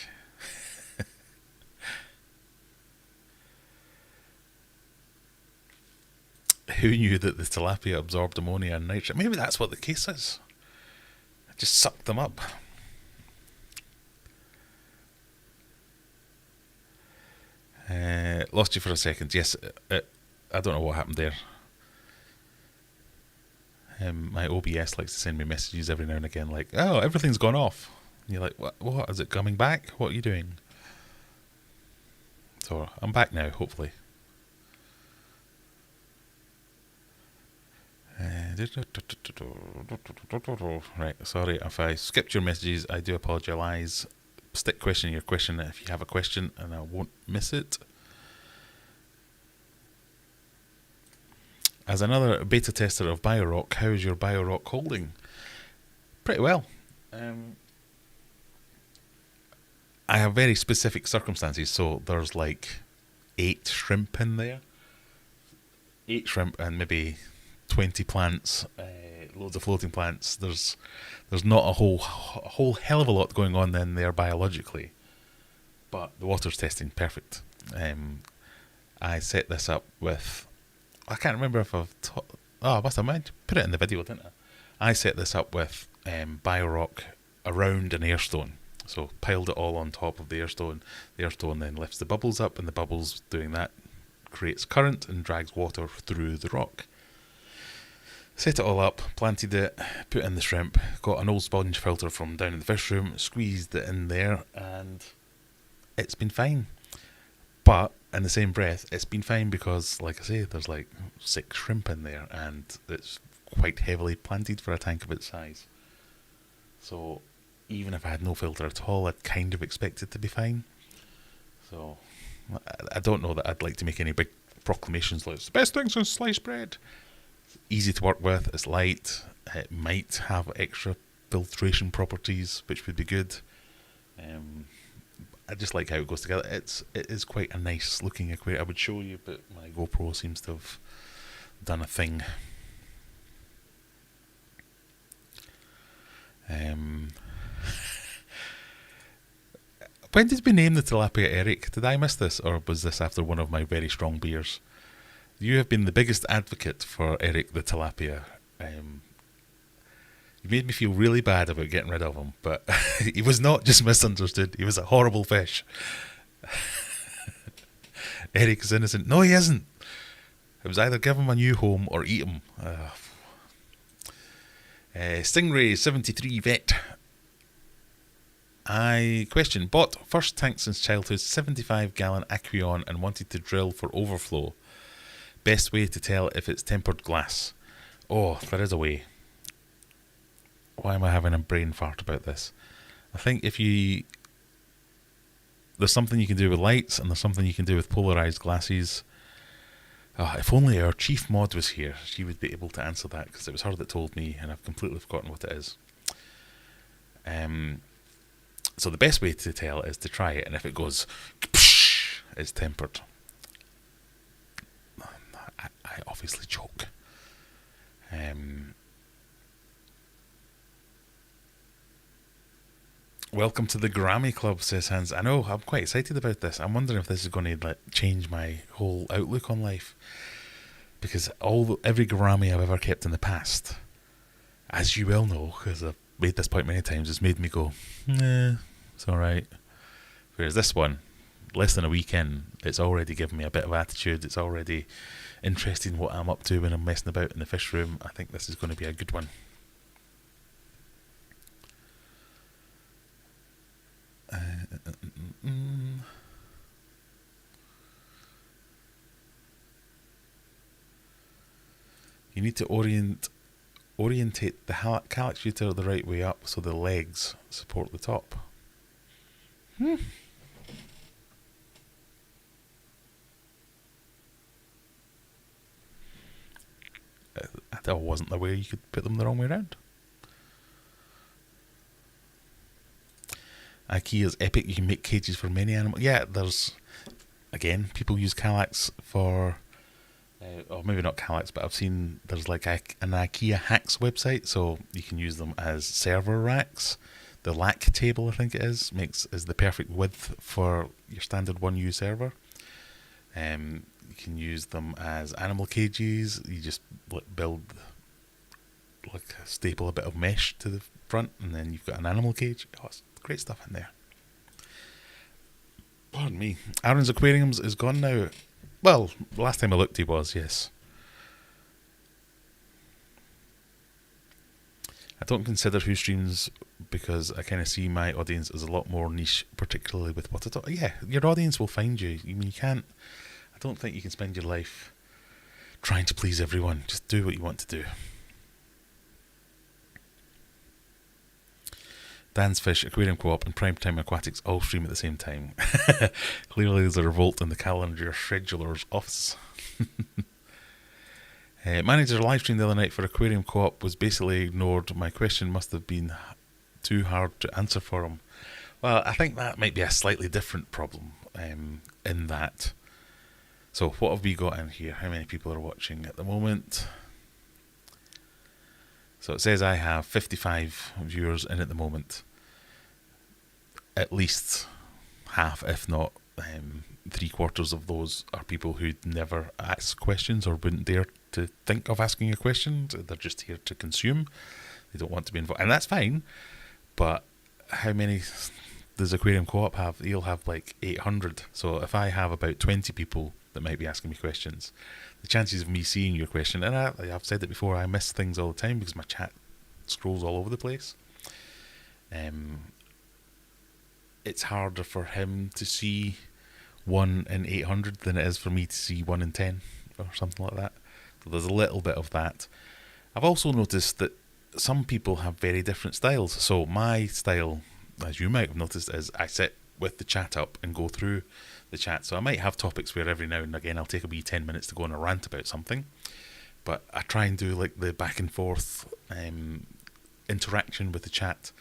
Who knew that the tilapia absorbed ammonia and nitrogen? Maybe that's what the case is. I just sucked them up. Lost you for a second. Yes, I don't know what happened there. My OBS likes to send me messages every now and again like, oh, everything's gone off. And you're like, what? Is it coming back? What are you doing? So I'm back now, hopefully. Right, sorry if I skipped your messages. I do apologise. Stick question your question if you have a question, and I won't miss it. As another beta tester of BioRock, how is your BioRock holding? Pretty well. I have very specific circumstances, so there's like 8 shrimp in there. 8 shrimp and maybe 20 plants, loads of floating plants. There's not a whole hell of a lot going on in there biologically, but the water's testing perfect. I set this up with, I can't remember if I've I must have put it in the video, didn't I? I set this up with BioRock around an air stone. So piled it all on top of the air stone. The air stone then lifts the bubbles up, and the bubbles doing that creates current and drags water through the rock. Set it all up, planted it, put in the shrimp, got an old sponge filter from down in the fish room, squeezed it in there, and it's been fine. But in the same breath, it's been fine because, like I say, there's like 6 shrimp in there, and it's quite heavily planted for a tank of its size. So even if I had no filter at all, I'd kind of expect it to be fine. So I don't know that I'd like to make any big proclamations like, it's the best thing since sliced bread. It's easy to work with, it's light, it might have extra filtration properties, which would be good. I just like how it goes together. It is quite a nice looking aquarium. I would show you, but my GoPro seems to have done a thing. When did we name the tilapia Eric? Did I miss this, or was this after one of my very strong beers? You have been the biggest advocate for Eric the tilapia. You made me feel really bad about getting rid of him, but he was not just misunderstood. He was a horrible fish. Eric is innocent. No, he isn't. It was either give him a new home or eat him. Stingray 73 Vet. I question, bought first tank since childhood, 75-gallon Aquarium, and wanted to drill for overflow. Best way to tell if it's tempered glass. Oh, there is a way. Why am I having a brain fart about this? I think there's something you can do with lights, and there's something you can do with polarized glasses. If only our chief mod was here, she would be able to answer that, because it was her that told me, and I've completely forgotten what it is. So the best way to tell is to try it, and if it goes, it's tempered. I obviously joke. Welcome to the Grammy Club, says Hans. I know, I'm quite excited about this. I'm wondering if this is going to change my whole outlook on life. Because every Grammy I've ever kept in the past, as you well know, because I've made this point many times, has made me go, it's alright. Whereas this one, less than a week in, it's already given me a bit of attitude. It's already interested in what I'm up to when I'm messing about in the fish room, I think this is going to be a good one. You need to orientate the actuator the right way up so the legs support the top. That wasn't the way you could put them the wrong way around. IKEA's epic. You can make cages for many animals. Yeah, there's, again, people use Kallax for, or maybe not Kallax, but I've seen there's like an IKEA hacks website, so you can use them as server racks. The lack table, I think it is the perfect width for your standard 1U server. You can use them as animal cages. You just build, like, staple a bit of mesh to the front, and then you've got an animal cage. Oh, it's great stuff in there. Pardon me. Aaron's Aquariums is gone now. Well, last time I looked he was, yes. I don't consider who streams because I kind of see my audience as a lot more niche, particularly with what I talk. Yeah, your audience will find you. I mean, you can't. I don't think you can spend your life trying to please everyone. Just do what you want to do. Dan's Fish, Aquarium Co-op, and Primetime Aquatics all stream at the same time. Clearly, there's a revolt in the calendar scheduler's office. Manager live stream the other night for Aquarium Co-op was basically ignored. My question must have been too hard to answer for him. Well, I think that might be a slightly different problem in that. So what have we got in here? How many people are watching at the moment? So it says I have 55 viewers in at the moment. At least half, if not 3/4 of those are people who never ask questions or wouldn't dare to think of asking a question. They're just here to consume. They don't want to be involved. And that's fine. But how many does Aquarium Co-op have? You'll have like 800. So if I have about 20 people that might be asking me questions, the chances of me seeing your question, and I've said it before, I miss things all the time because my chat scrolls all over the place. It's harder for him to see 1 in 800 than it is for me to see 1 in 10 or something like that. So there's a little bit of that. I've also noticed that some people have very different styles. So my style, as you might have noticed, is I sit with the chat up and go through the chat. So I might have topics where every now and again I'll take a wee 10 minutes to go on a rant about something, but I try and do like the back and forth interaction with the chat.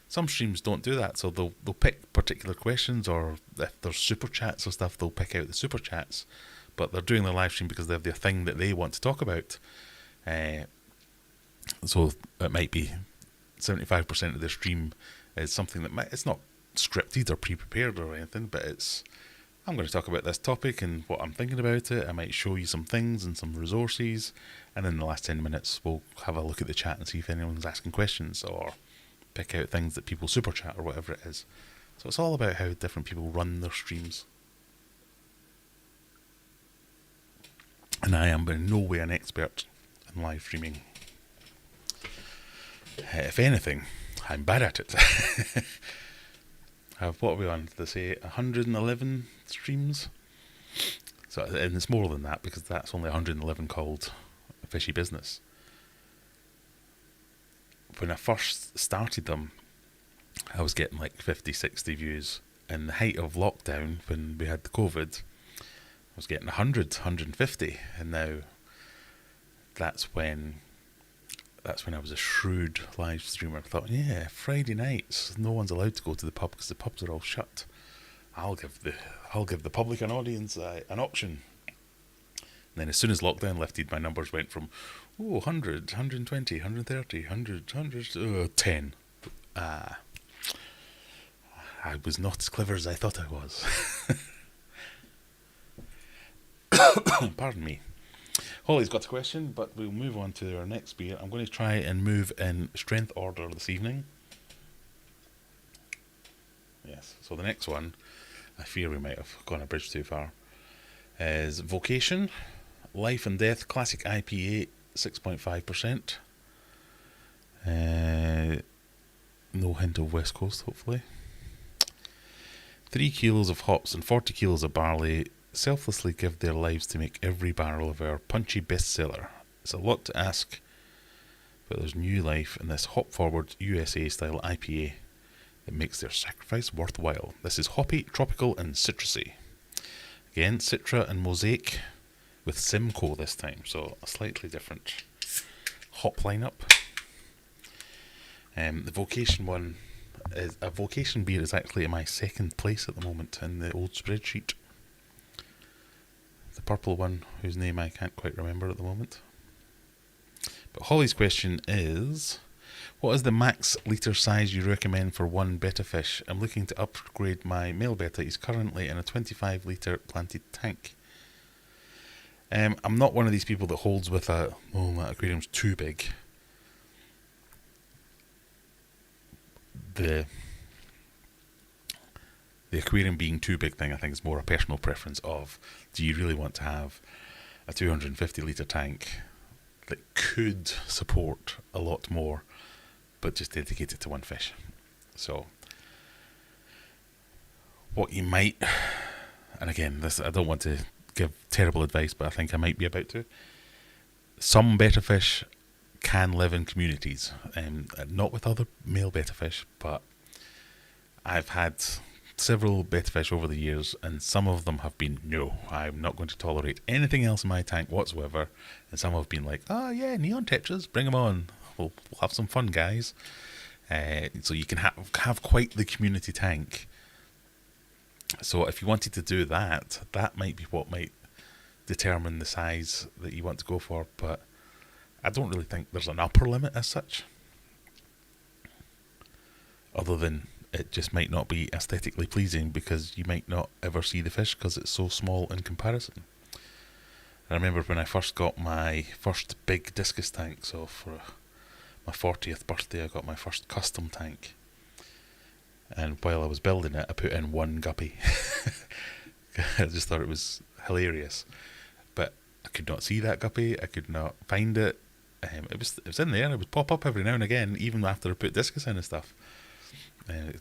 Some streams don't do that, so they'll pick particular questions, or if there's super chats or stuff, they'll pick out the super chats, but they're doing their live stream because they have their thing that they want to talk about. So it might be 75% of their stream is something that it's not scripted or pre-prepared or anything, but it's, I'm going to talk about this topic and what I'm thinking about it. I might show you some things and some resources, and in the last 10 minutes we'll have a look at the chat and see if anyone's asking questions, or pick out things that people super chat or whatever it is. So it's all about how different people run their streams. And I am in no way an expert in live streaming. If anything, I'm bad at it. What are we on? They say 111 streams. So, and it's more than that because that's only 111 called Fishy Business. When I first started them, I was getting like 50, 60 views. In the height of lockdown, when we had the COVID, I was getting 100, 150. And now that's when I was a shrewd live streamer. I thought, yeah, Friday nights, no one's allowed to go to the pub because the pubs are all shut. I'll give the public an audience an option. And then as soon as lockdown lifted, my numbers went from 100, 120, 130, 100, 10. I was not as clever as I thought I was. Pardon me. Holly's got a question, but we'll move on to our next beer. I'm going to try and move in strength order this evening. Yes, so the next one, I fear we might have gone a bridge too far, is Vocation Life and Death Classic IPA, 6.5%. No hint of West Coast, hopefully. 3 kilos of hops and 40 kilos of barley selflessly give their lives to make every barrel of our punchy bestseller. It's a lot to ask, but there's new life in this hop-forward USA-style IPA that makes their sacrifice worthwhile. This is hoppy, tropical and citrusy. Again, Citra and Mosaic with Simcoe this time, so a slightly different hop lineup. The Vocation one, a Vocation beer is actually in my second place at the moment in the old spreadsheet. The purple one, whose name I can't quite remember at the moment. But Holly's question is, what is the max litre size you recommend for one betta fish? I'm looking to upgrade my male betta. He's currently in a 25 litre planted tank. I'm not one of these people that holds with that aquarium's too big. The aquarium being too big thing, I think, is more a personal preference of, do you really want to have a 250 litre tank that could support a lot more, but just dedicate it to one fish? So, what you might, and again, this, I don't want to give terrible advice, but I think I might be about to. Some betta fish can live in communities, not with other male betta fish, but I've had several betta fish over the years, and some of them have been, no, I'm not going to tolerate anything else in my tank whatsoever, and some have been like, oh yeah, neon tetras, bring them on, we'll have some fun, guys. So you can have quite the community tank. So if you wanted to do that, that might be what might determine the size that you want to go for, but I don't really think there's an upper limit as such, other than it just might not be aesthetically pleasing because you might not ever see the fish because it's so small in comparison. I remember when I first got my first big discus tank, so for my 40th birthday I got my first custom tank, and while I was building it I put in one guppy. I just thought it was hilarious, but I could not see that guppy, I could not find it. It was in there, it would pop up every now and again, even after I put discus in and stuff.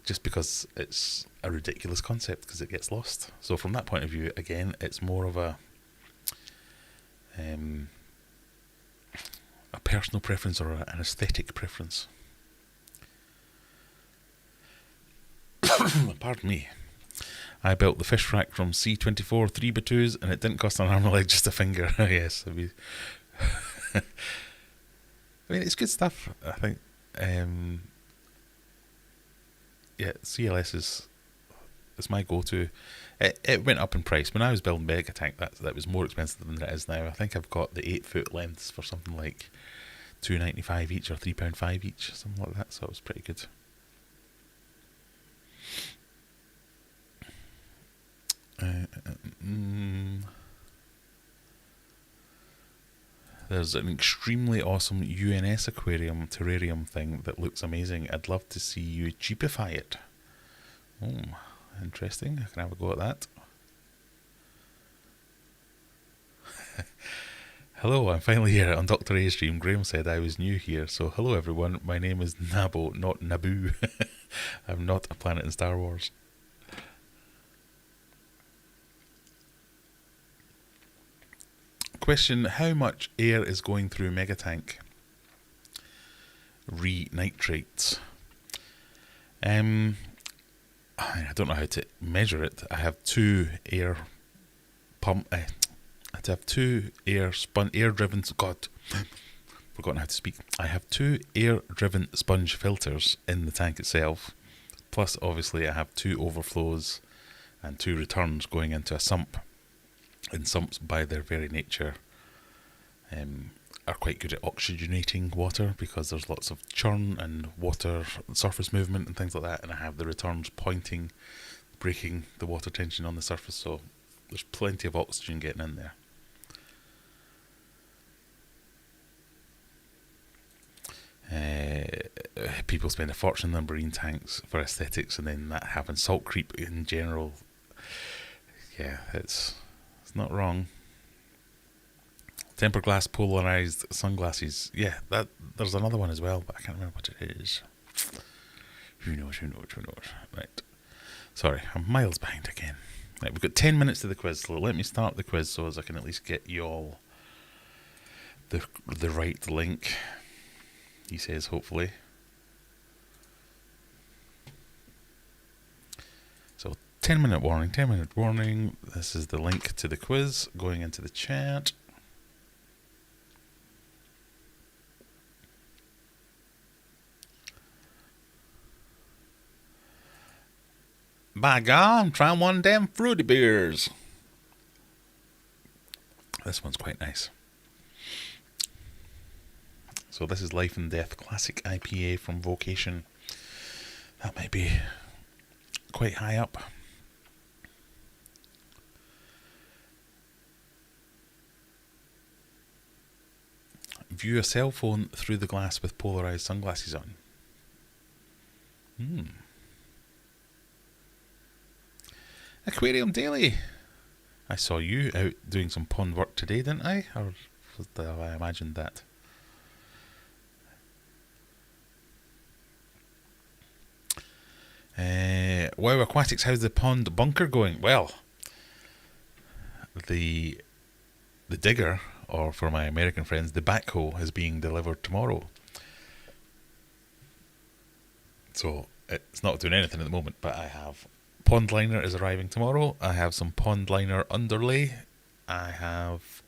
Just because it's a ridiculous concept because it gets lost. So from that point of view, again, it's more of a personal preference or an aesthetic preference. Pardon me. I built the fish rack from C24 3x2s and it didn't cost an arm and a leg, just a finger. Yes, I mean, it's good stuff, I think. Yeah, CLS is my go-to. It went up in price. When I was building Mega Tank, that was more expensive than it is now. I think I've got the 8-foot lengths for something like £2.95 each or £3.5 each, something like that, so it was pretty good. There's an extremely awesome UNS aquarium terrarium thing that looks amazing. I'd love to see you cheapify it. Oh, interesting. I can have a go at that. Hello, I'm finally here on Dr. A's stream. Graham said I was new here, so hello everyone. My name is Nabo, not Naboo. I'm not a planet in Star Wars. Question, how much air is going through Megatank? Re-nitrates. I don't know how to measure it. I have two air pump. I have two air-driven. God, forgotten how to speak. I have two air-driven sponge filters in the tank itself. Plus, obviously, I have two overflows and two returns going into a sump. And sumps, by their very nature, are quite good at oxygenating water because there's lots of churn and water surface movement and things like that, and I have the returns pointing, breaking the water tension on the surface, so there's plenty of oxygen getting in there. People spend a fortune on marine tanks for aesthetics, and then that having salt creep in general, yeah, it's not wrong. Tempered glass polarized sunglasses. Yeah, there's another one as well, but I can't remember what it is. Who knows? Right. Sorry, I'm miles behind again. Right, we've got 10 minutes to the quiz, so let me start the quiz so as I can at least get you all the right link, he says, hopefully. So 10-minute warning. This is the link to the quiz going into the chat. By God, I'm trying one of them fruity beers. This one's quite nice. So this is Life and Death Classic IPA from Vocation. That might be quite high up. View a cell phone through the glass with polarized sunglasses on. Aquarium Daily. I saw you out doing some pond work today, didn't I? Or have I imagined that? Wow, Aquatics, how's the pond bunker going? Well, the digger, or for my American friends, the backhoe, is being delivered tomorrow. So it's not doing anything at the moment, but I have pond liner is arriving tomorrow. I have some pond liner underlay. I have,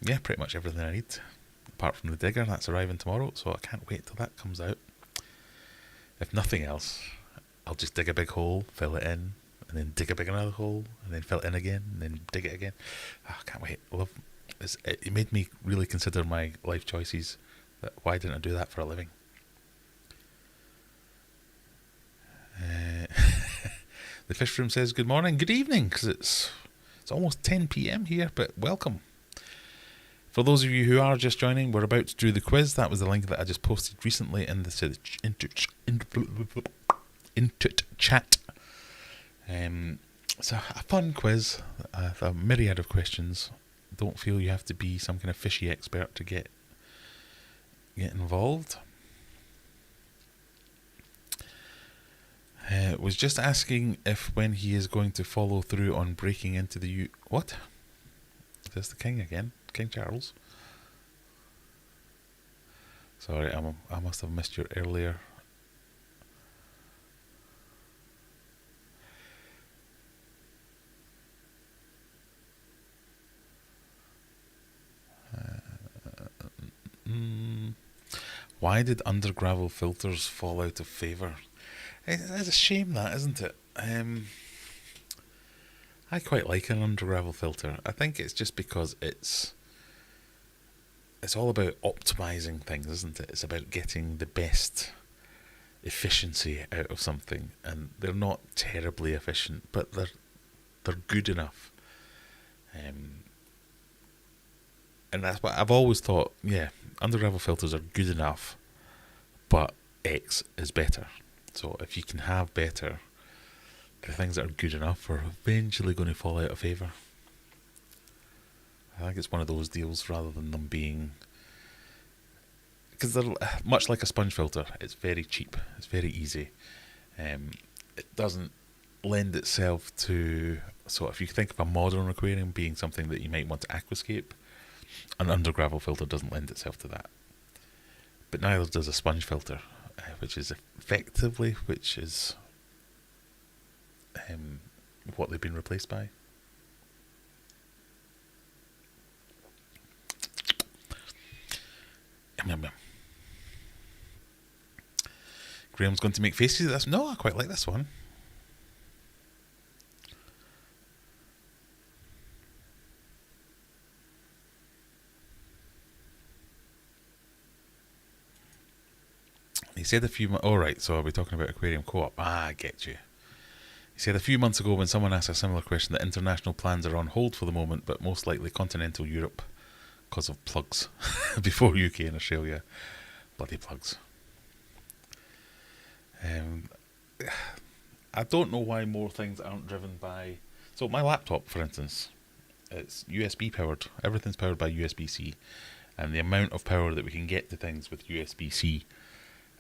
pretty much everything I need, apart from the digger. That's arriving tomorrow, so I can't wait till that comes out. If nothing else, I'll just dig a big hole, fill it in, and then dig a big another hole, and then fill it in again, and then dig it again. I can't wait. It made me really consider my life choices. Why didn't I do that for a living? The fish room says good morning, good evening, because it's almost 10 p.m. here, but welcome. For those of you who are just joining, we're about to do the quiz. That was the link that I just posted recently in the into chat. It's a fun quiz, a myriad of questions. Don't feel you have to be some kind of fishy expert to get involved. Was just asking if when he is going to follow through on breaking into the what? Is this the king again? King Charles? Sorry, I must have missed your earlier. Why did undergravel filters fall out of favour? It's a shame that, isn't it? I quite like an undergravel filter. I think it's just because it's all about optimising things, isn't it? It's about getting the best efficiency out of something, and they're not terribly efficient, but they're good enough. And that's what I've always thought. Yeah, undergravel filters are good enough, but X is better. So if you can have better, the things that are good enough are eventually going to fall out of favour. I think it's one of those deals rather than them being... Because they're much like a sponge filter. It's very cheap. It's very easy. It doesn't lend itself to... So if you think of a modern aquarium being something that you might want to aquascape, an undergravel filter doesn't lend itself to that. But neither does a sponge filter, which is what they've been replaced by. Graham's going to make faces at this. No, I quite like this one. He said a few... right, so are we talking about Aquarium Co-op? I get you. He said a few months ago when someone asked a similar question that international plans are on hold for the moment, but most likely continental Europe because of plugs before UK and Australia. Bloody plugs. I don't know why more things aren't driven by... So my laptop, for instance, it's USB powered. Everything's powered by USB-C. And the amount of power that we can get to things with USB-C,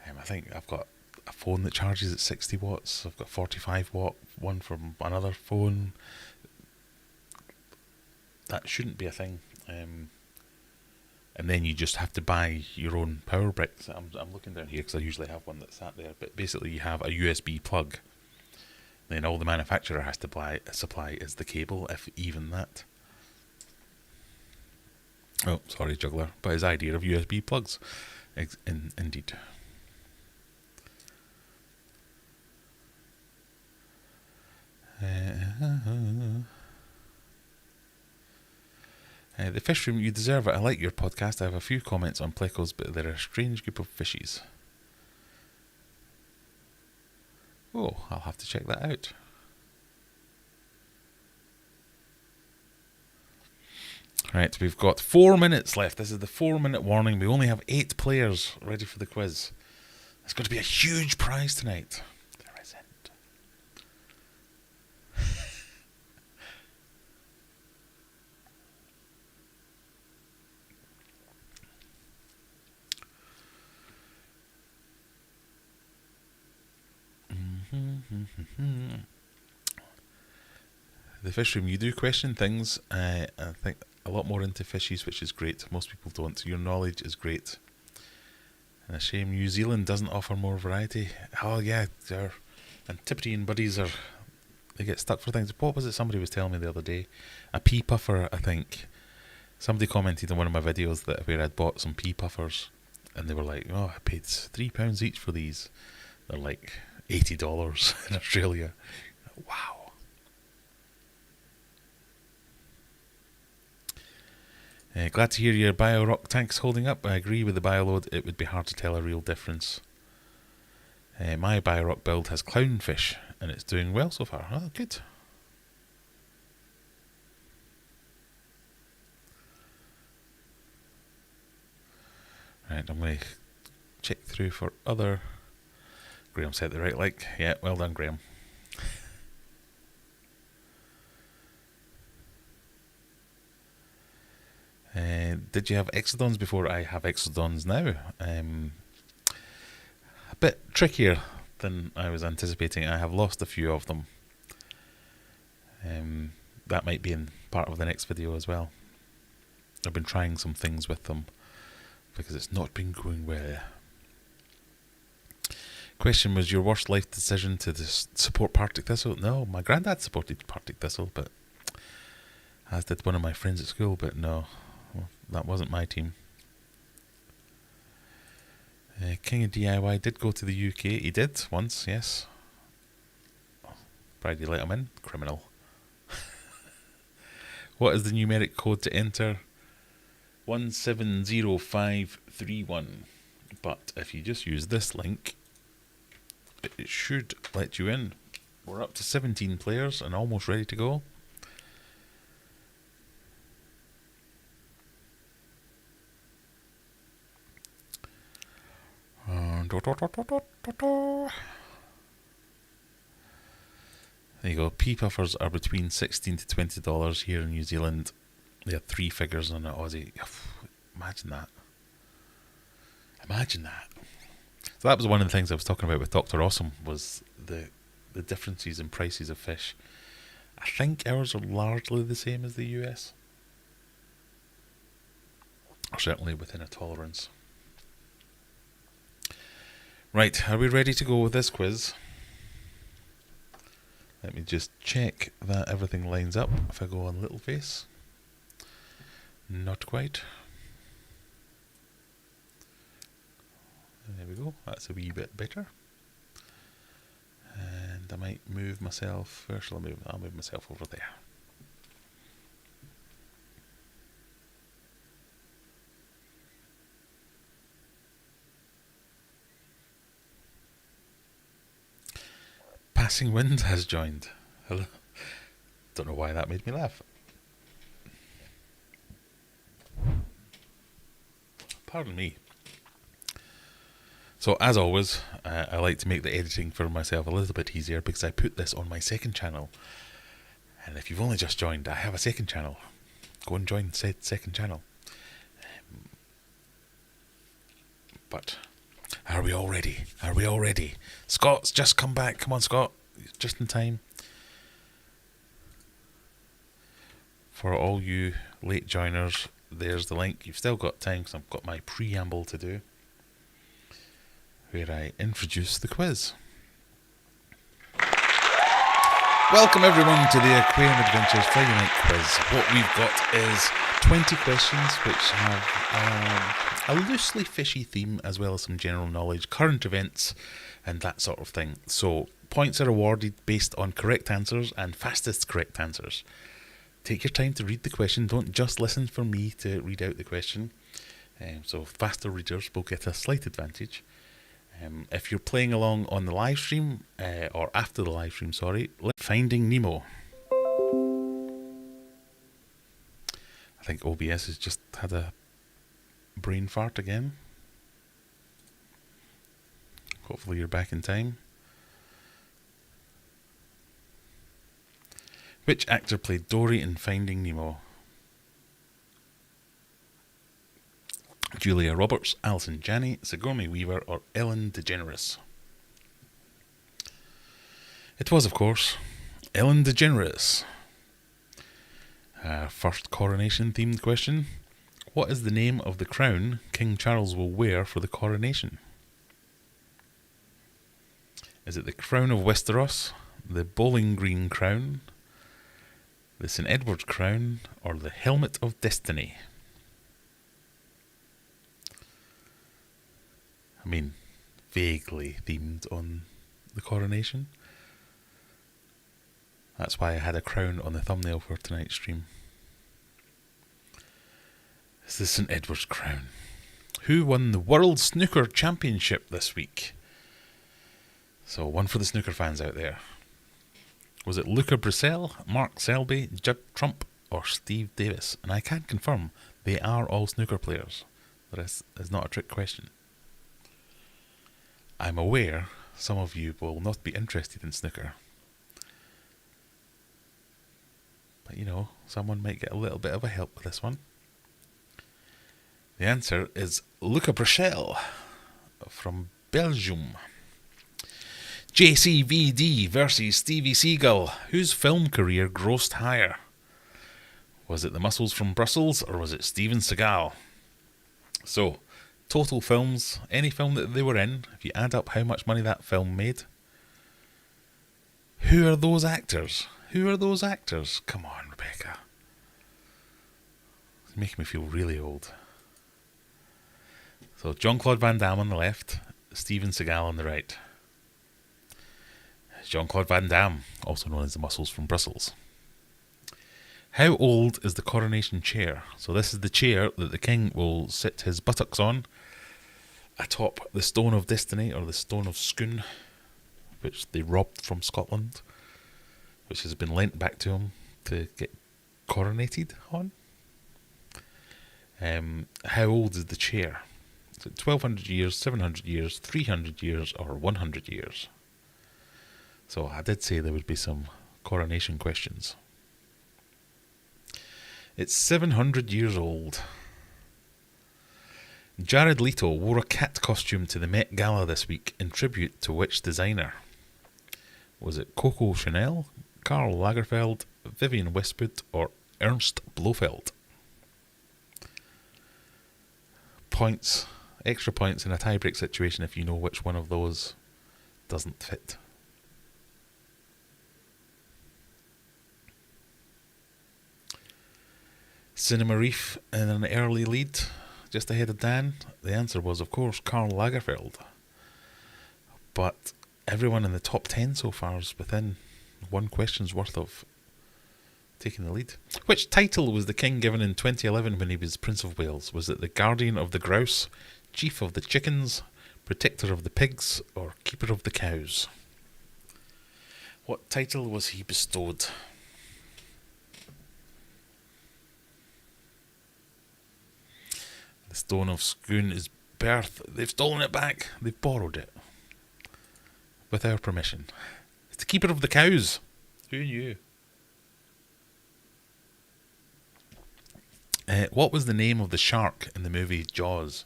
I think I've got a phone that charges at 60 watts. I've got 45 watt one from another phone. That shouldn't be a thing. And then you just have to buy your own power bricks. I'm looking down here because I usually have one that's sat there. But basically you have a USB plug. Then all the manufacturer has to supply is the cable, if even that. Oh, sorry, juggler. But his idea of USB plugs. Indeed. The fish room, you deserve it. I like your podcast. I have a few comments on plecos, but they're a strange group of fishies. Oh, I'll have to check that out. Right, we've got 4 minutes left. This is the 4-minute warning. We only have 8 players ready for the quiz. It's going to be a huge prize tonight. There isn't. The fish room, you do question things. I think a lot more into fishies, which is great. Most people don't. Your knowledge is great. And a shame New Zealand doesn't offer more variety. Oh yeah, our Antipodean buddies they get stuck for things. What was it somebody was telling me the other day? A pea puffer, I think. Somebody commented on one of my videos that where I'd bought some pea puffers, and they were like, "Oh, I paid £3 each for these." They're like $80 in Australia. Wow. Glad to hear your bio-rock tank's holding up. I agree with the bio-load. It would be hard to tell a real difference. My bio-rock build has clownfish, and it's doing well so far. Oh, good. Right, I'm going to check through for other... Graham set the right like. Yeah, well done, Graham. Did you have exodons before? I have exodons now. A bit trickier than I was anticipating. I have lost a few of them. That might be in part of the next video as well. I've been trying some things with them because it's not been going well. Question was your worst life decision to support Partick Thistle? No, my granddad supported Partick Thistle, but as did one of my friends at school, but no, that wasn't my team. King of DIY did go to the UK. He did once, yes. Proud you let him in, criminal. What is the numeric code to enter? 170531. But if you just use this link, it should let you in. We're up to 17 players and almost ready to go. There you go. Pea puffers are between $16 to $20 here in New Zealand. They have 3 figures on an Aussie. Imagine that. Imagine that. So that was one of the things I was talking about with Dr. Awesome, was the differences in prices of fish. I think ours are largely the same as the US. Or certainly within a tolerance. Right, are we ready to go with this quiz? Let me just check that everything lines up. If I go on Little Face. Not quite. There we go, that's a wee bit better. And I might move myself, where shall I move? I'll move myself over there. Passing Wind has joined. Hello. Don't know why that made me laugh. Pardon me. So as always, I like to make the editing for myself a little bit easier because I put this on my second channel. And if you've only just joined, I have a second channel. go and join said second channel. But are we all ready? Are we all ready? Scott's just come back. Come on, Scott. Just in time. For all you late joiners, there's the link. You've still got time because I've got my preamble to do, where I introduce the quiz. Welcome everyone to the Aquarium Adventures Friday Night Quiz. What we've got is 20 questions which have a loosely fishy theme, as well as some general knowledge, current events and that sort of thing. So points are awarded based on correct answers and fastest correct answers. Take your time to read the question. Don't just listen for me to read out the question. So faster readers will get a slight advantage. If you're playing along on the live stream, or after the live stream, Finding Nemo. I think OBS has just had a brain fart again. Hopefully you're back in time. Which actor played Dory in Finding Nemo? Julia Roberts, Alison Janney, Sigourney Weaver, or Ellen DeGeneres? It was, of course, Ellen DeGeneres. First coronation-themed question. What is the name of the crown King Charles will wear for the coronation? Is it the Crown of Westeros, the Bowling Green Crown, the St. Edward's Crown, or the Helmet of Destiny? I mean, vaguely themed on the coronation. That's why I had a crown on the thumbnail for tonight's stream. It's the St. Edward's Crown. Who won the World Snooker Championship this week? So, one for the snooker fans out there. Was it Luca Brissell, Mark Selby, Judd Trump, or Steve Davis? And I can confirm they are all snooker players. That is not a trick question. I'm aware some of you will not be interested in snooker. But you know, someone might get a little bit of a help with this one. The answer is Luca Brissell from Belgium. JCVD versus Stevie Seagull. Whose film career grossed higher? Was it The Muscles from Brussels, or was it Steven Seagal? So, total films, any film that they were in, if you add up how much money that film made. Who are those actors? Who are those actors? Come on, Rebecca. It's making me feel really old. So, Jean-Claude Van Damme on the left, Steven Seagal on the right. Jean-Claude Van Damme, also known as The Muscles from Brussels. How old is the coronation chair? So this is the chair that the king will sit his buttocks on atop the Stone of Destiny, or the Stone of Scone, which they robbed from Scotland, which has been lent back to him to get coronated on. How old is the chair? Is it 1200 years, 700 years, 300 years, or 100 years? So I did say there would be some coronation questions. It's 700 years old. Jared Leto wore a cat costume to the Met Gala this week in tribute to which designer? Was it Coco Chanel, Karl Lagerfeld, Vivienne Westwood, or Ernst Blofeld? Points, extra points in a tiebreak situation if you know which one of those doesn't fit. Cinema Reef in an early lead, just ahead of Dan. The answer was, of course, Karl Lagerfeld. But everyone in the top 10 so far is within one question's worth of taking the lead. Which title was the king given in 2011 when he was Prince of Wales? Was it the Guardian of the Grouse, Chief of the Chickens, Protector of the Pigs, or Keeper of the Cows? What title was he bestowed? The Stone of Scone is birth. They've stolen it back. They've borrowed it. With our permission. It's the Keeper of the Cows. Who knew? What was the name of the shark in the movie Jaws?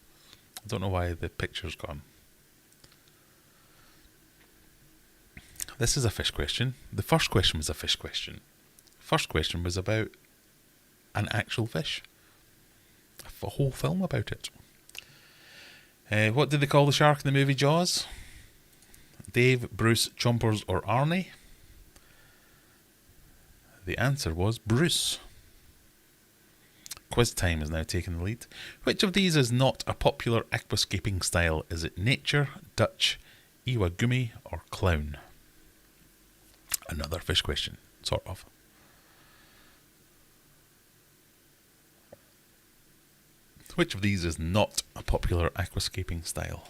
I don't know why the picture's gone. This is a fish question. The first question was a fish question. First question was about an actual fish. A whole film about it. What did they call the shark in the movie Jaws? Dave, Bruce, Chompers or Arnie? The answer was Bruce. Quiz time is now taking the lead. Which of these is not a popular aquascaping style? Is it nature, Dutch, Iwagumi or clown? Another fish question, sort of. Which of these is not a popular aquascaping style?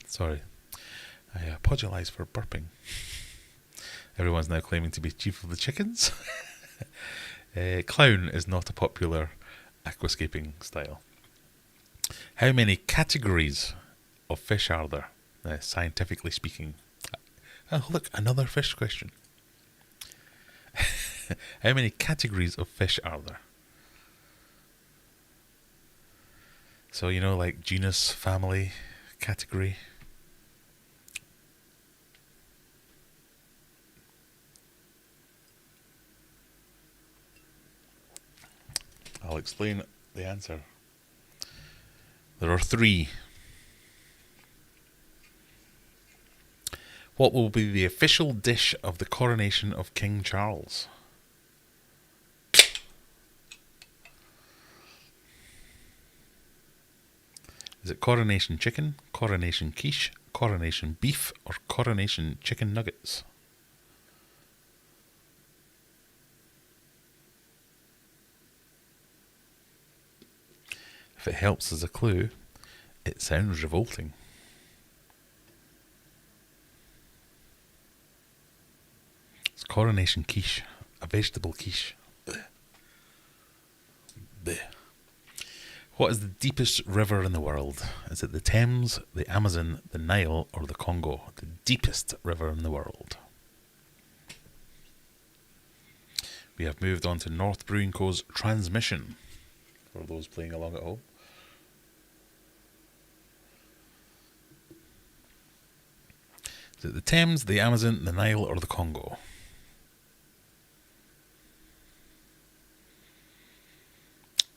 Sorry, I apologise for burping. Everyone's now claiming to be chief of the chickens. Clown is not a popular aquascaping style. How many categories of fish are there, scientifically speaking? Oh, look, another fish question. How many categories of fish are there? So, you know, like genus, family, category. I'll explain the answer. There are 3. What will be the official dish of the coronation of King Charles? Is it coronation chicken, coronation quiche, coronation beef, or coronation chicken nuggets? If it helps as a clue, it sounds revolting. It's coronation quiche, a vegetable quiche. Blech. What is the deepest river in the world? Is it the Thames, the Amazon, the Nile, or the Congo? The deepest river in the world. We have moved on to North Brewing Co.'s transmission, for those playing along at home. Is it the Thames, the Amazon, the Nile, or the Congo?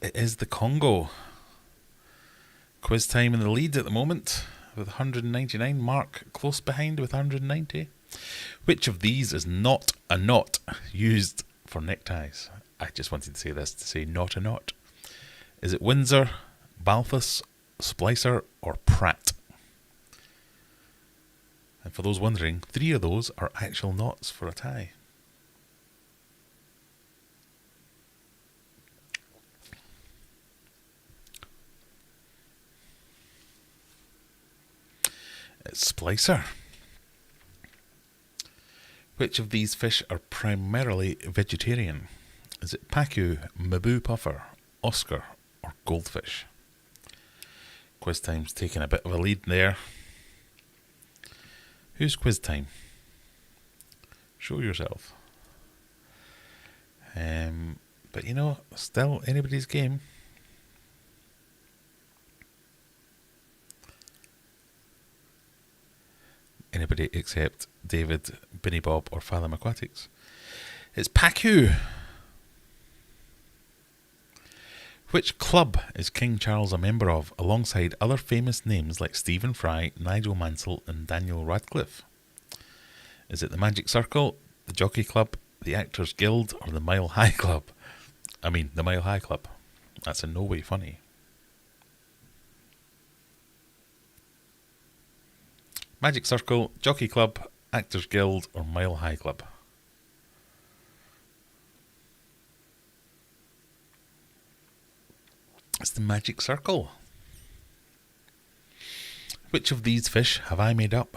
It is the Congo. Quiz time in the lead at the moment with 199. Mark close behind with 190. Which of these is not a knot used for neckties? I just wanted to say this to say not a knot. Is it Windsor, Balthus, Splicer, or Pratt? And for those wondering, 3 of those are actual knots for a tie. It's Splicer. Which of these fish are primarily vegetarian? Is it Pacu, Mabu Puffer, Oscar, or Goldfish? Quiz time's taking a bit of a lead there. Who's quiz time? Show yourself. But you know, still anybody's game. Anybody except David, Binny Bob, or Fathom Aquatics. It's Pacu. Which club is King Charles a member of, alongside other famous names like Stephen Fry, Nigel Mansell, and Daniel Radcliffe? Is it the Magic Circle, the Jockey Club, the Actors Guild, or the Mile High Club? I mean, the Mile High Club. That's in no way funny. Magic Circle, Jockey Club, Actors Guild, or Mile High Club? It's the Magic Circle. Which of these fish have I made up?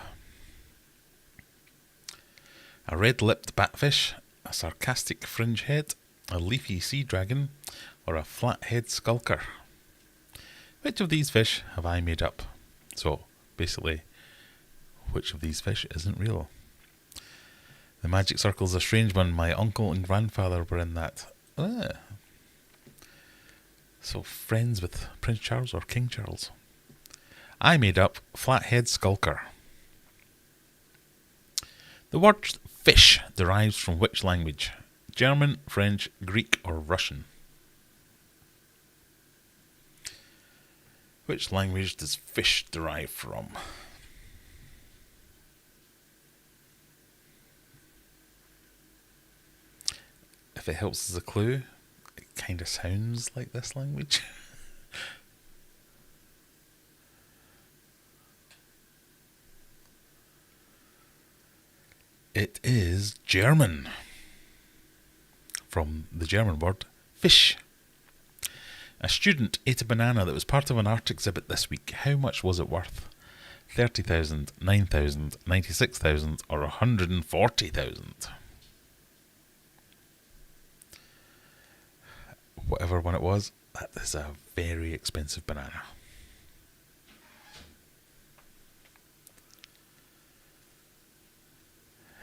A red-lipped batfish, a sarcastic fringe head, a leafy sea dragon, or a flathead skulker? Which of these fish have I made up? So, basically, which of these fish isn't real? The Magic Circle's a strange one. My uncle and grandfather were in that. So friends with Prince Charles or King Charles. I made up flathead skulker. The word fish derives from which language? German, French, Greek or Russian? Which language does fish derive from? If it helps as a clue, it kind of sounds like this language. It is German. From the German word fish. A student ate a banana that was part of an art exhibit this week. How much was it worth? 30,000, 9,000, 96,000 or 140,000? Whatever one it was, that is a very expensive banana.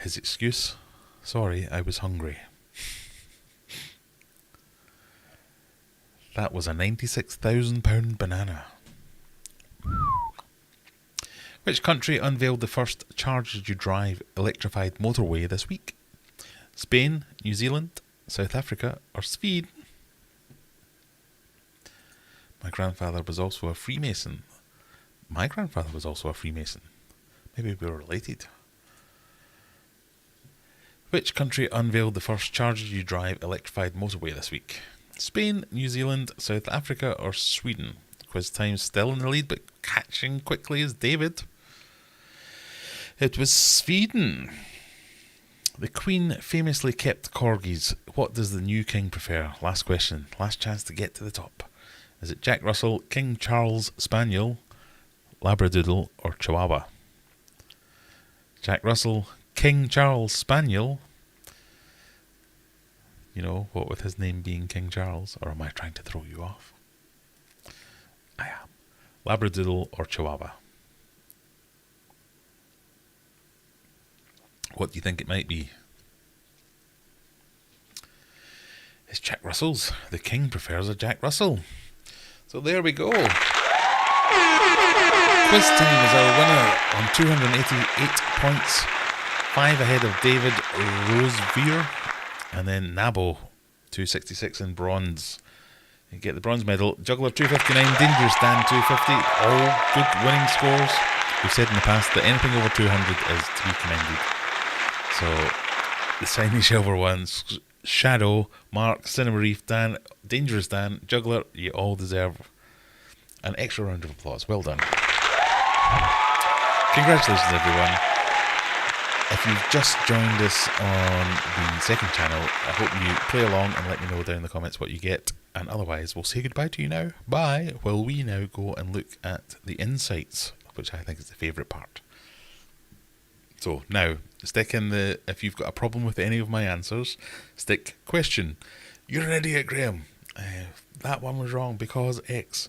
His excuse? Sorry, I was hungry. That was a £96,000 banana. Which country unveiled the first charge-as-you-drive electrified motorway this week? Spain, New Zealand, South Africa or Sweden? My grandfather was also a Freemason. My grandfather was also a Freemason. Maybe we were related. Which country unveiled the first charge-as-you-drive electrified motorway this week? Spain, New Zealand, South Africa or Sweden? Quiz time still in the lead, but catching quickly is David. It was Sweden. The Queen famously kept corgis. What does the new king prefer? Last question. Last chance to get to the top. Is it Jack Russell, King Charles Spaniel, Labradoodle or Chihuahua? Jack Russell, King Charles Spaniel. You know, what with his name being King Charles? Or am I trying to throw you off? I am. Labradoodle or Chihuahua? What do you think it might be? It's Jack Russell's. The king prefers a Jack Russell. So there we go. Quiz time is our winner on 288 points. 5 ahead of David Rosevear. And then Nabo, 266 in bronze. You get the bronze medal. Juggler, 259. Dangerous Dan, 250. All good winning scores. We've said in the past that anything over 200 is to be commended. So, the shiny silver ones, Shadow, Mark, Cinema Reef, Dan, Dangerous Dan, Juggler, you all deserve an extra round of applause. Well done. Congratulations, everyone. If you've just joined us on the second channel, I hope you play along and let me know down in the comments what you get. And otherwise, we'll say goodbye to you now. Bye. While we now go and look at the insights, which I think is the favourite part. So now, stick in the, if you've got a problem with any of my answers, stick question. You're an idiot, Graham. That one was wrong because X.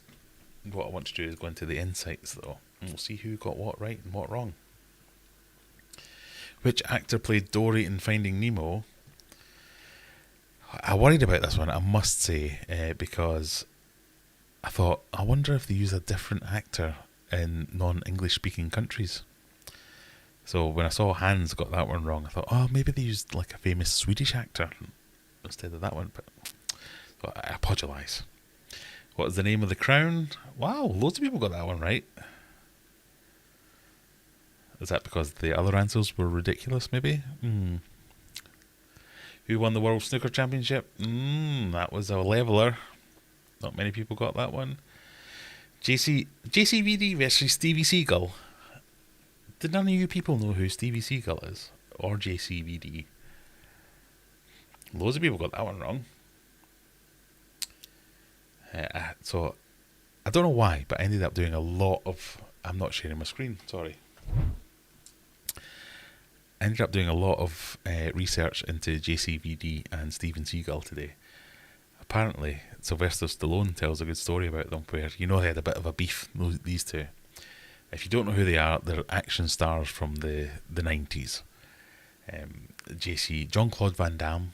What I want to do is go into the insights though, and we'll see who got what right and what wrong. Which actor played Dory in Finding Nemo? I worried about this one, I must say, because I thought, I wonder if they use a different actor in non-English speaking countries. So when I saw Hans got that one wrong, I thought, oh, maybe they used like a famous Swedish actor instead of that one. But so I apologise. What is the name of the crown? Wow, loads of people got that one right. Is that because the other answers were ridiculous, maybe? Who won the World Snooker Championship? That was a leveller. Not many people got that one. JCVD versus Stevie Seagull. Did none of you people know who Stevie Seagull is? Or JCVD? Loads of people got that one wrong. So, I don't know why, but I ended up doing a lot of... I'm not sharing my screen, sorry. I ended up doing a lot of research into JCVD and Steven Seagal today. Apparently, Sylvester Stallone tells a good story about them where, you know, they had a bit of a beef, these two. If you don't know who they are, they're action stars from the 90s. JC, Jean-Claude Van Damme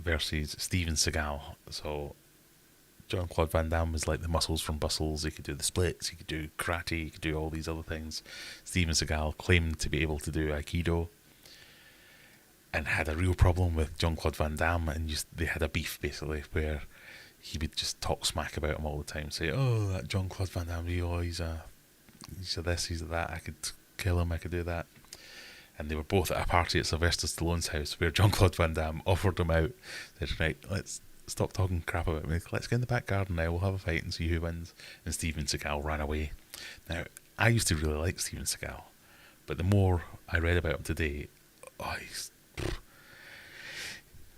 versus Steven Seagal. So Jean-Claude Van Damme was like the muscles from Bustles. He could do the splits, he could do karate, he could do all these other things. Steven Seagal claimed to be able to do Aikido and had a real problem with Jean-Claude Van Damme, and they had a beef basically where he would just talk smack about him all the time, say, "Oh, that Jean-Claude Van Damme, he's a this, he's a that, I could kill him, I could do that." And they were both at a party at Sylvester Stallone's house where Jean-Claude Van Damme offered him out, said, "Right, let's stop talking crap about me, let's get in the back garden now, we'll have a fight and see who wins." And Steven Seagal ran away. Now, I used to really like Steven Seagal, but the more I read about him today,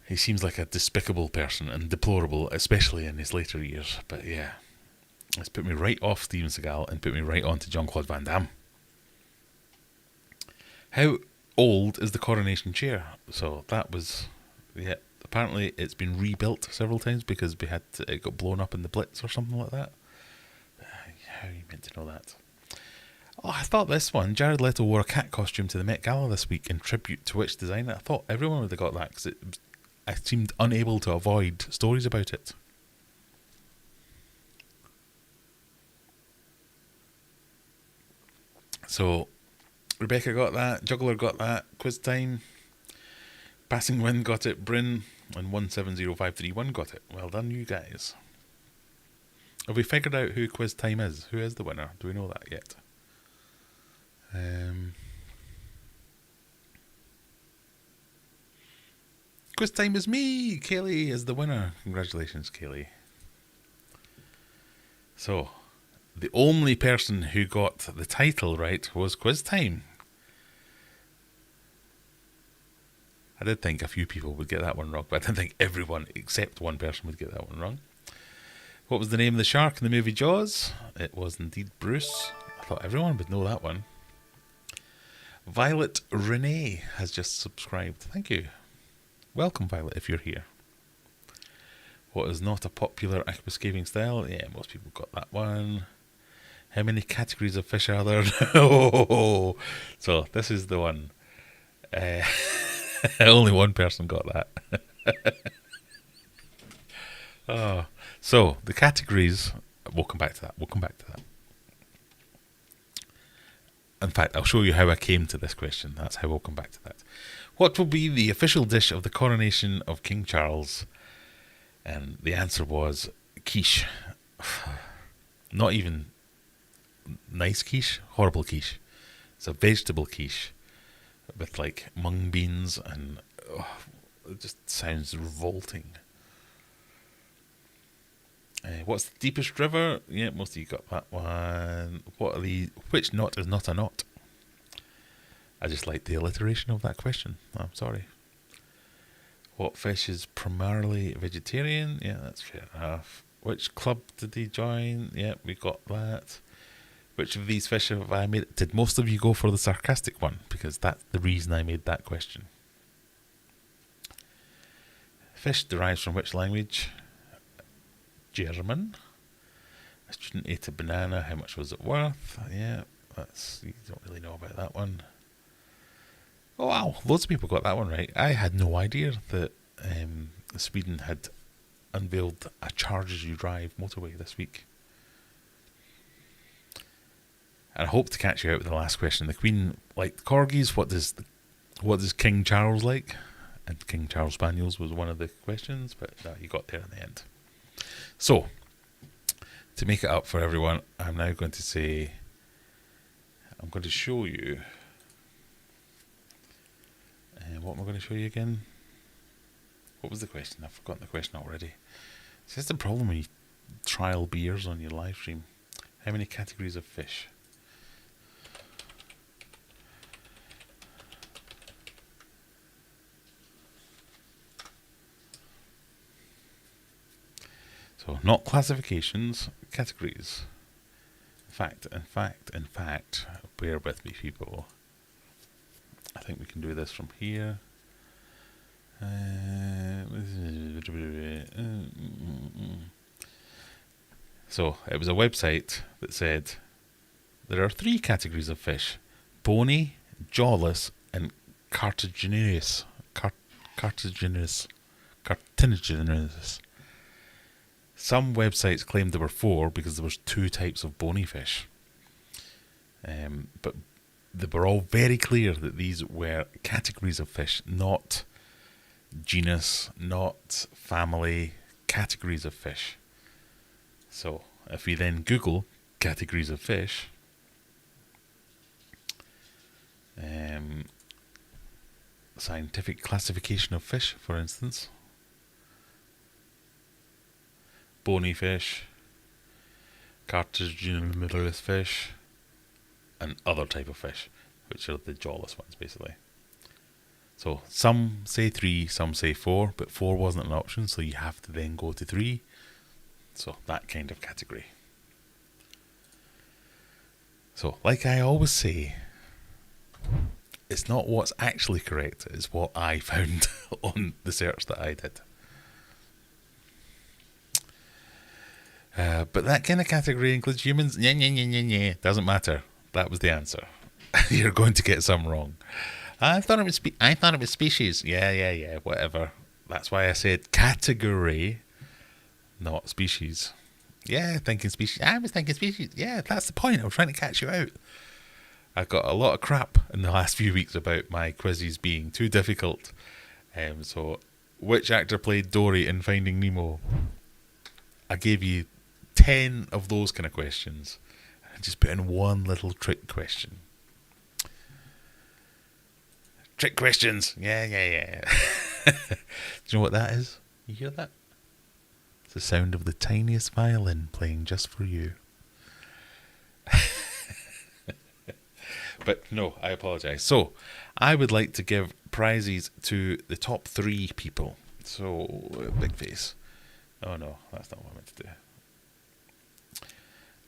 he seems like a despicable person and deplorable, especially in his later years. But yeah, it's put me right off Steven Seagal and put me right on to Jean-Claude Van Damme. How old is the coronation chair? So that was, apparently it's been rebuilt several times because it got blown up in the Blitz or something like that. How are you meant to know that? Oh, I thought this one, Jared Leto wore a cat costume to the Met Gala this week in tribute to which designer? I thought everyone would have got that because I seemed unable to avoid stories about it. So, Rebecca got that, Juggler got that, Quiz Time, Passing Wind got it, Bryn, and 170531 got it. Well done, you guys. Have we figured out who Quiz Time is? Who is the winner? Do we know that yet? Quiz Time is me! Kaylee is the winner. Congratulations, Kaylee. So, the only person who got the title right was Quiz Time. I did think a few people would get that one wrong, but I didn't think everyone except one person would get that one wrong. What was the name of the shark in the movie Jaws? It was indeed Bruce. I thought everyone would know that one. Violet Renee has just subscribed. Thank you. Welcome, Violet, if you're here. What is not a popular aquascaping style? Yeah, most people got that one. How many categories of fish are there? Oh, so this is the one. Only one person got that. Oh, so the categories. We'll come back to that. In fact, I'll show you how I came to this question. That's how we'll come back to that. What will be the official dish of the coronation of King Charles? And the answer was quiche. Not even nice quiche, horrible quiche. It's a vegetable quiche with like mung beans and it just sounds revolting. What's the deepest river? Yeah, most of you got that one. Which knot is not a knot? I just like the alliteration of that question. I'm sorry. What fish is primarily vegetarian? Yeah, that's fair enough. Which club did he join? Yeah, we got that. Which of these fish have I made? Did most of you go for the sarcastic one? Because that's the reason I made that question. Fish derives from which language? German. A student ate a banana. How much was it worth? Yeah, you don't really know about that one. Oh wow, loads of people got that one right. I had no idea that Sweden had unveiled a charge as you drive motorway this week. And I hope to catch you out with the last question. The Queen liked corgis. What does King Charles like? And King Charles Spaniels was one of the questions, but you got there in the end. So, to make it up for everyone, I'm now going to say, I'm going to show you. What am I going to show you again? What was the question? I've forgotten the question already. See, that's the problem when you trial beers on your live stream. How many categories of fish? So, not classifications, categories. In fact, bear with me, people. I think we can do this from here. So, it was a website that said there are 3 categories of fish: bony, jawless, and cartilaginous. Cartilaginous. Some websites claimed there were 4 because there was 2 types of bony fish. But they were all very clear that these were categories of fish, not genus, not family, categories of fish. So if we then Google categories of fish, scientific classification of fish, for instance, bony fish, cartilaginous fish, and other type of fish, which are the jawless ones, basically. So some say 3, some say 4, but 4 wasn't an option, so you have to then go to 3. So that kind of category. So, like I always say, it's not what's actually correct, it's what I found on the search that I did. But that kind of category includes humans. Doesn't matter. That was the answer. You're going to get some wrong. I thought it was species. Yeah. Whatever. That's why I said category, not species. Yeah, thinking species. I was thinking species. Yeah, that's the point. I was trying to catch you out. I got a lot of crap in the last few weeks about my quizzes being too difficult. So, which actor played Dory in Finding Nemo? I gave you 10 of those kind of questions. I just put in one little trick question. Trick questions. Yeah. Do you know what that is? You hear that? It's the sound of the tiniest violin playing just for you. But no, I apologise. So, I would like to give prizes to the top 3 people. So, big face. Oh no, that's not what I meant to do.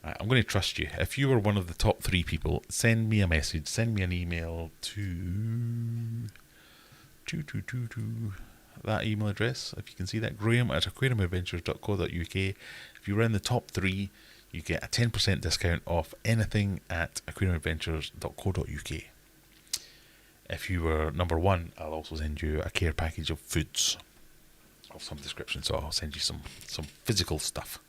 Right, I'm going to trust you. If you were one of the top 3 people, send me a message, send me an email to that email address. If you can see that, graham@aquariumadventures.co.uk. If you were in the top 3, you get a 10% discount off anything at aquariumadventures.co.uk. If you were number 1, I'll also send you a care package of foods of some description. So I'll send you some physical stuff.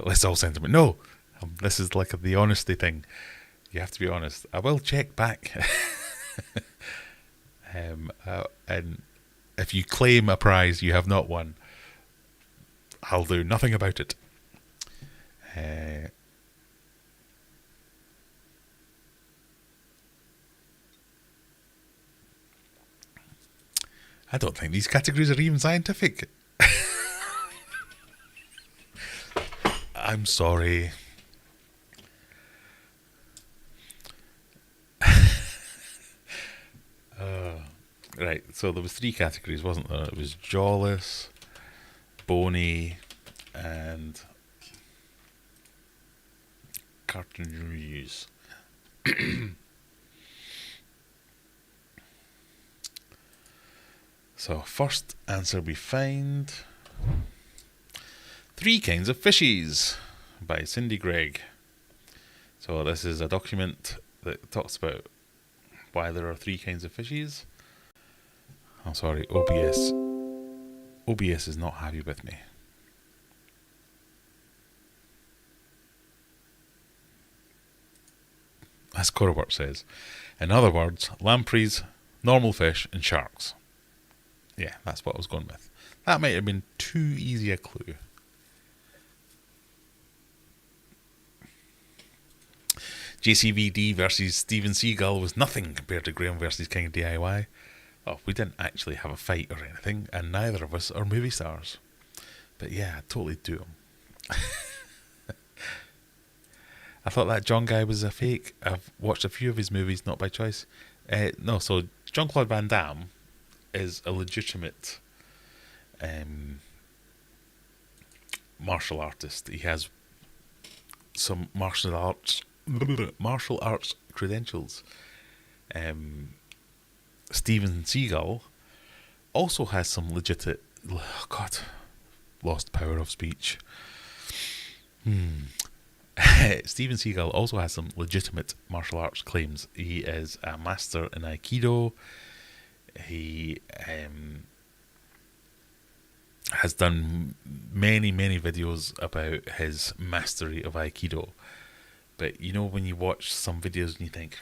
Let's all send them. No, this is like the honesty thing. You have to be honest. I will check back. And if you claim a prize you have not won, I'll do nothing about it. I don't think these categories are even scientific. I'm sorry. Right, so there was 3 categories, wasn't there? It was jawless, bony, and cartilaginous. So, first answer we find 3 Kinds of Fishies by Cindy Gregg. So this is a document that talks about why there are 3 kinds of fishies. I'm sorry, OBS is not happy with me. As Corawork says. In other words, lampreys, normal fish, and sharks. Yeah, that's what I was going with. That might have been too easy a clue. JCVD versus Steven Seagal was nothing compared to Graham versus King of DIY. Oh, we didn't actually have a fight or anything, and neither of us are movie stars. But yeah, I'd totally do him. I thought that John guy was a fake. I've watched a few of his movies, not by choice. No, so Jean-Claude Van Damme is a legitimate martial artist. He has some martial arts credentials. Steven Seagal also has some lost power of speech. Steven Seagal also has some legitimate martial arts claims. He is a master in Aikido. He has done many videos about his mastery of Aikido. But you know when you watch some videos and you think,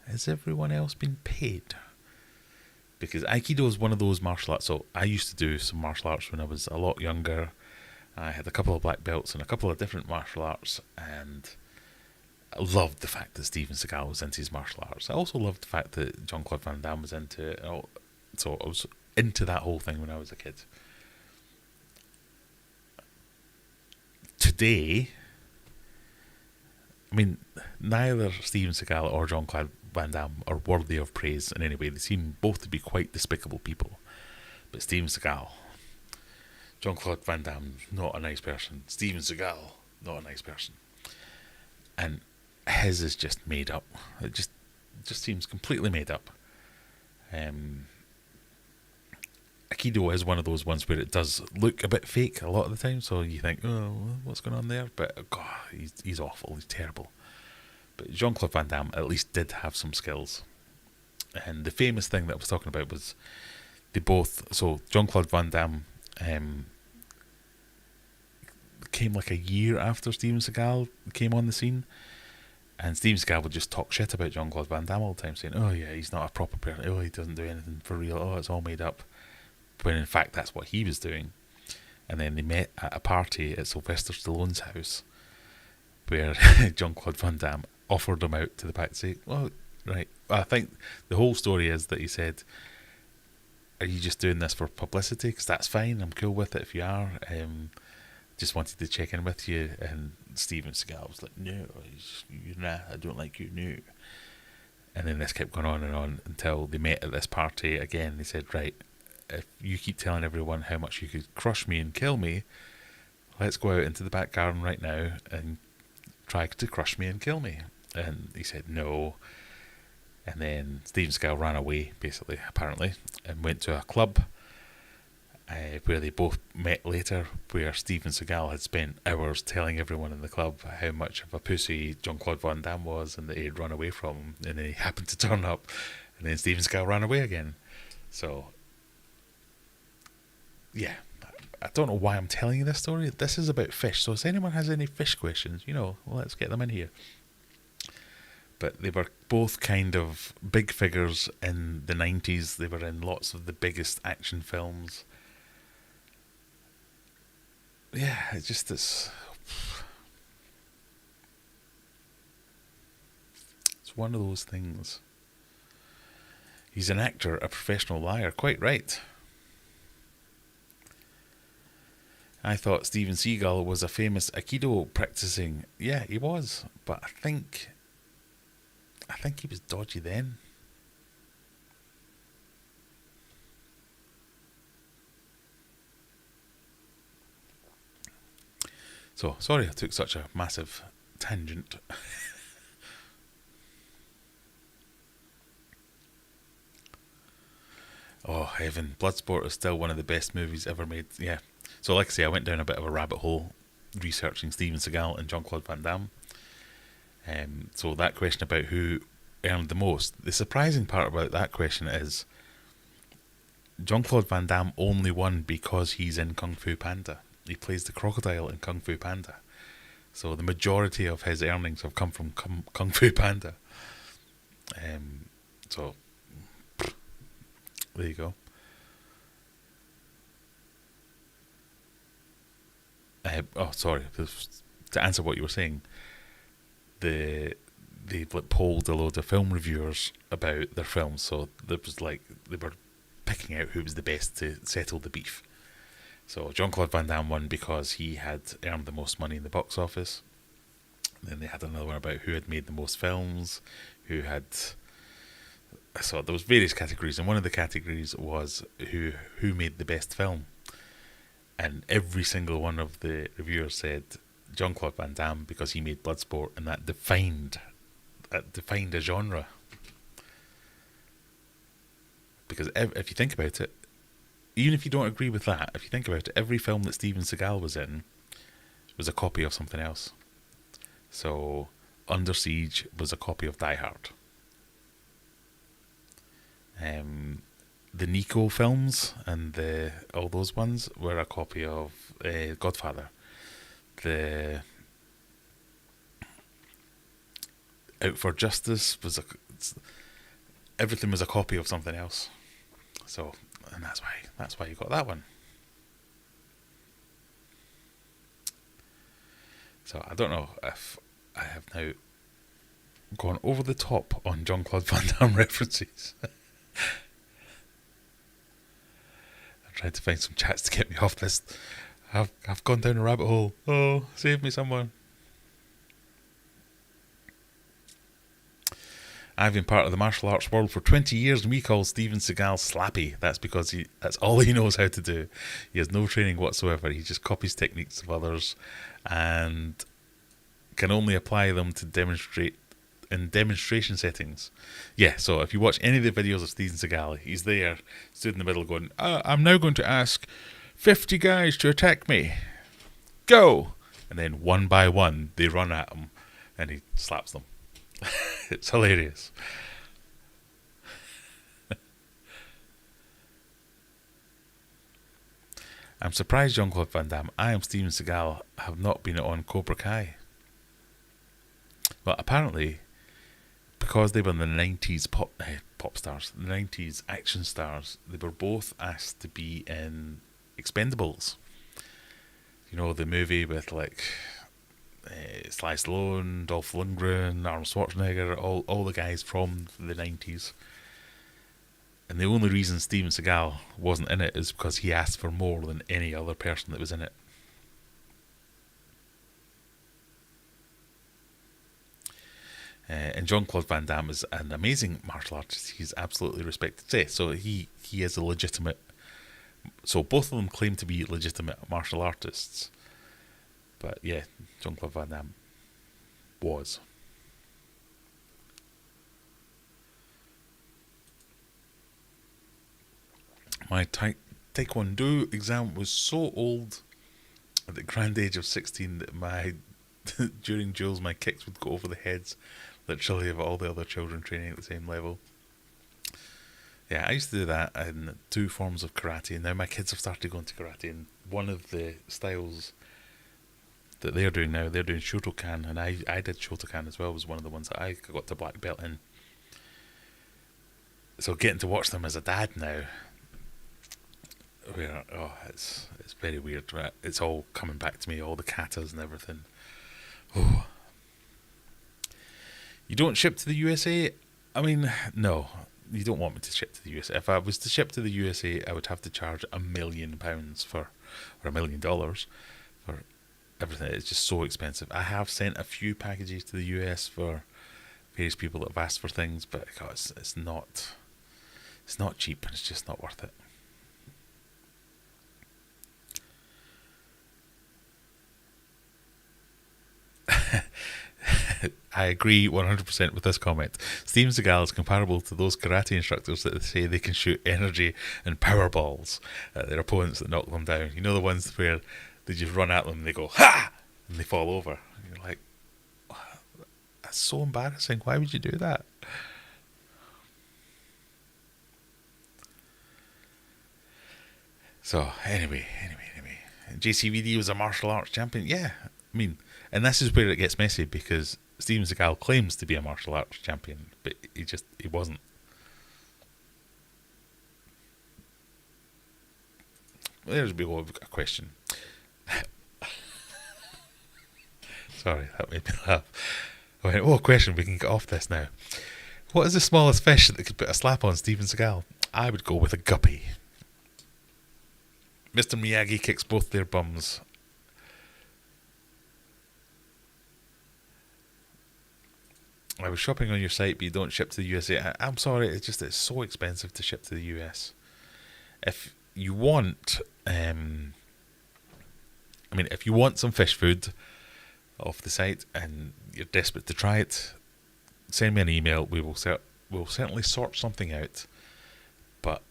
has everyone else been paid? Because Aikido is one of those martial arts. So I used to do some martial arts when I was a lot younger. I had a couple of black belts in a couple of different martial arts, and I loved the fact that Steven Seagal was into his martial arts. I also loved the fact that Jean-Claude Van Damme was into it. So I was into that whole thing when I was a kid. Today, I mean, neither Steven Seagal or Jean-Claude Van Damme are worthy of praise in any way. They seem both to be quite despicable people. But Steven Seagal, Jean-Claude Van Damme, not a nice person. Steven Seagal, not a nice person. And his is just made up. It just seems completely made up. Aikido is one of those ones where it does look a bit fake a lot of the time, so you think, oh, what's going on there? But God, he's awful, he's terrible. But Jean-Claude Van Damme at least did have some skills. And the famous thing that I was talking about was so Jean-Claude Van Damme came like a year after Steven Seagal came on the scene, and Steven Seagal would just talk shit about Jean-Claude Van Damme all the time, saying, oh yeah, he's not a proper person, oh he doesn't do anything for real, oh it's all made up, when in fact that's what he was doing. And then they met at a party at Sylvester Stallone's house, where Jean-Claude Van Damme offered him out to the back to say, well, right, I think the whole story is that he said, are you just doing this for publicity? Because that's fine, I'm cool with it if you are. Just wanted to check in with you. And Steven Seagal was like, no, nah, I don't like you, no. And then this kept going on and on until they met at this party again. They said, right, if you keep telling everyone how much you could crush me and kill me, let's go out into the back garden right now and try to crush me and kill me. And he said no. And then Steven Seagal ran away, basically, apparently, and went to a club where they both met later, where Steven Seagal had spent hours telling everyone in the club how much of a pussy Jean-Claude Van Damme was and that he had run away from him, and then he happened to turn up, and then Steven Seagal ran away again. So, yeah, I don't know why I'm telling you this story. This is about fish, so if anyone has any fish questions, let's get them in here. But they were both kind of big figures in the 90s. They were in lots of the biggest action films. Yeah, it's one of those things. He's an actor, a professional liar. Quite right. I thought Steven Seagal was a famous Aikido practicing. Yeah, he was. But I think he was dodgy then. So, sorry I took such a massive tangent. Oh, heaven. Bloodsport is still one of the best movies ever made. Yeah. So, like I say, I went down a bit of a rabbit hole researching Steven Seagal and Jean-Claude Van Damme. So that question about who earned the most, the surprising part about that question is Jean-Claude Van Damme only won because he's in Kung Fu Panda. He plays the crocodile in Kung Fu Panda. So the majority of his earnings have come from Kung Fu Panda. So there you go. Sorry. To answer what you were saying, they polled a load of film reviewers about their films. So there was they were picking out who was the best to settle the beef. So Jean-Claude Van Damme won because he had earned the most money in the box office. Then they had another one about who had made the most films, so there was various categories, and one of the categories was who made the best film. And every single one of the reviewers said Jean-Claude Van Damme because he made Bloodsport, and that defined a genre. Because if you think about it, even if you don't agree with that, if you think about it, every film that Steven Seagal was in was a copy of something else. So, Under Siege was a copy of Die Hard. The Nico films and all those ones were a copy of Godfather. The Out for Justice was everything was a copy of something else. So, and that's why you got that one. So I don't know if I have now gone over the top on Jean-Claude Van Damme references. I tried to find some chats to get me off this. I've gone down a rabbit hole. Oh, save me, someone. I've been part of the martial arts world for 20 years and we call Steven Seagal Slappy. That's because that's all he knows how to do. He has no training whatsoever. He just copies techniques of others and can only apply them to demonstrate in demonstration settings. Yeah, so if you watch any of the videos of Steven Seagal, he's there, stood in the middle going, I'm now going to ask 50 guys to attack me. Go! And then one by one, they run at him and he slaps them. It's hilarious. I'm surprised Jean-Claude Van Damme, I am Steven Seagal, have not been on Cobra Kai. Well, apparently, because they were the 90s pop stars, the 90s action stars, they were both asked to be in Expendables. You know, the movie with like Sly Stallone, Dolph Lundgren, Arnold Schwarzenegger, all the guys from the 90s. And the only reason Steven Seagal wasn't in it is because he asked for more than any other person that was in it. And Jean-Claude Van Damme is an amazing martial artist. He's absolutely respected. So he is a legitimate... So both of them claim to be legitimate martial artists. But yeah, Jean-Claude Van Damme was. My Taekwondo exam was so old at the grand age of 16 that during drills my kicks would go over the heads literally of all the other children training at the same level. Yeah, I used to do that in 2 forms of karate, and now my kids have started going to karate, and one of the styles that they're doing now, they're doing Shotokan, and I did Shotokan as well, was one of the ones that I got to black belt in. So getting to watch them as a dad now, it's very weird, right? It's all coming back to me, all the katas and everything. Oh. You don't ship to the USA? I mean, no, you don't want me to ship to the USA. If I was to ship to the USA, I would have to charge £1 million or $1 million for everything. It's just so expensive. I have sent a few packages to the US for various people that have asked for things, but it's not cheap, and it's just not worth it. I agree 100% with this comment. Steven Seagal is comparable to those karate instructors that say they can shoot energy and power balls at their opponents that knock them down. You know, the ones where they just run at them and they go, ha! And they fall over. And you're like, that's so embarrassing. Why would you do that? So, anyway. JCVD was a martial arts champion. Yeah, I mean, and this is where it gets messy, because Steven Seagal claims to be a martial arts champion, but he wasn't. There's a question. Sorry, that made me laugh. I went, question, we can get off this now. What is the smallest fish that could put a slap on Steven Seagal? I would go with a guppy. Mr. Miyagi kicks both their bums. I was shopping on your site, but you don't ship to the USA. I'm sorry, it's so expensive to ship to the US. If you want, if you want some fish food off the site and you're desperate to try it, send me an email. We'll certainly sort something out. But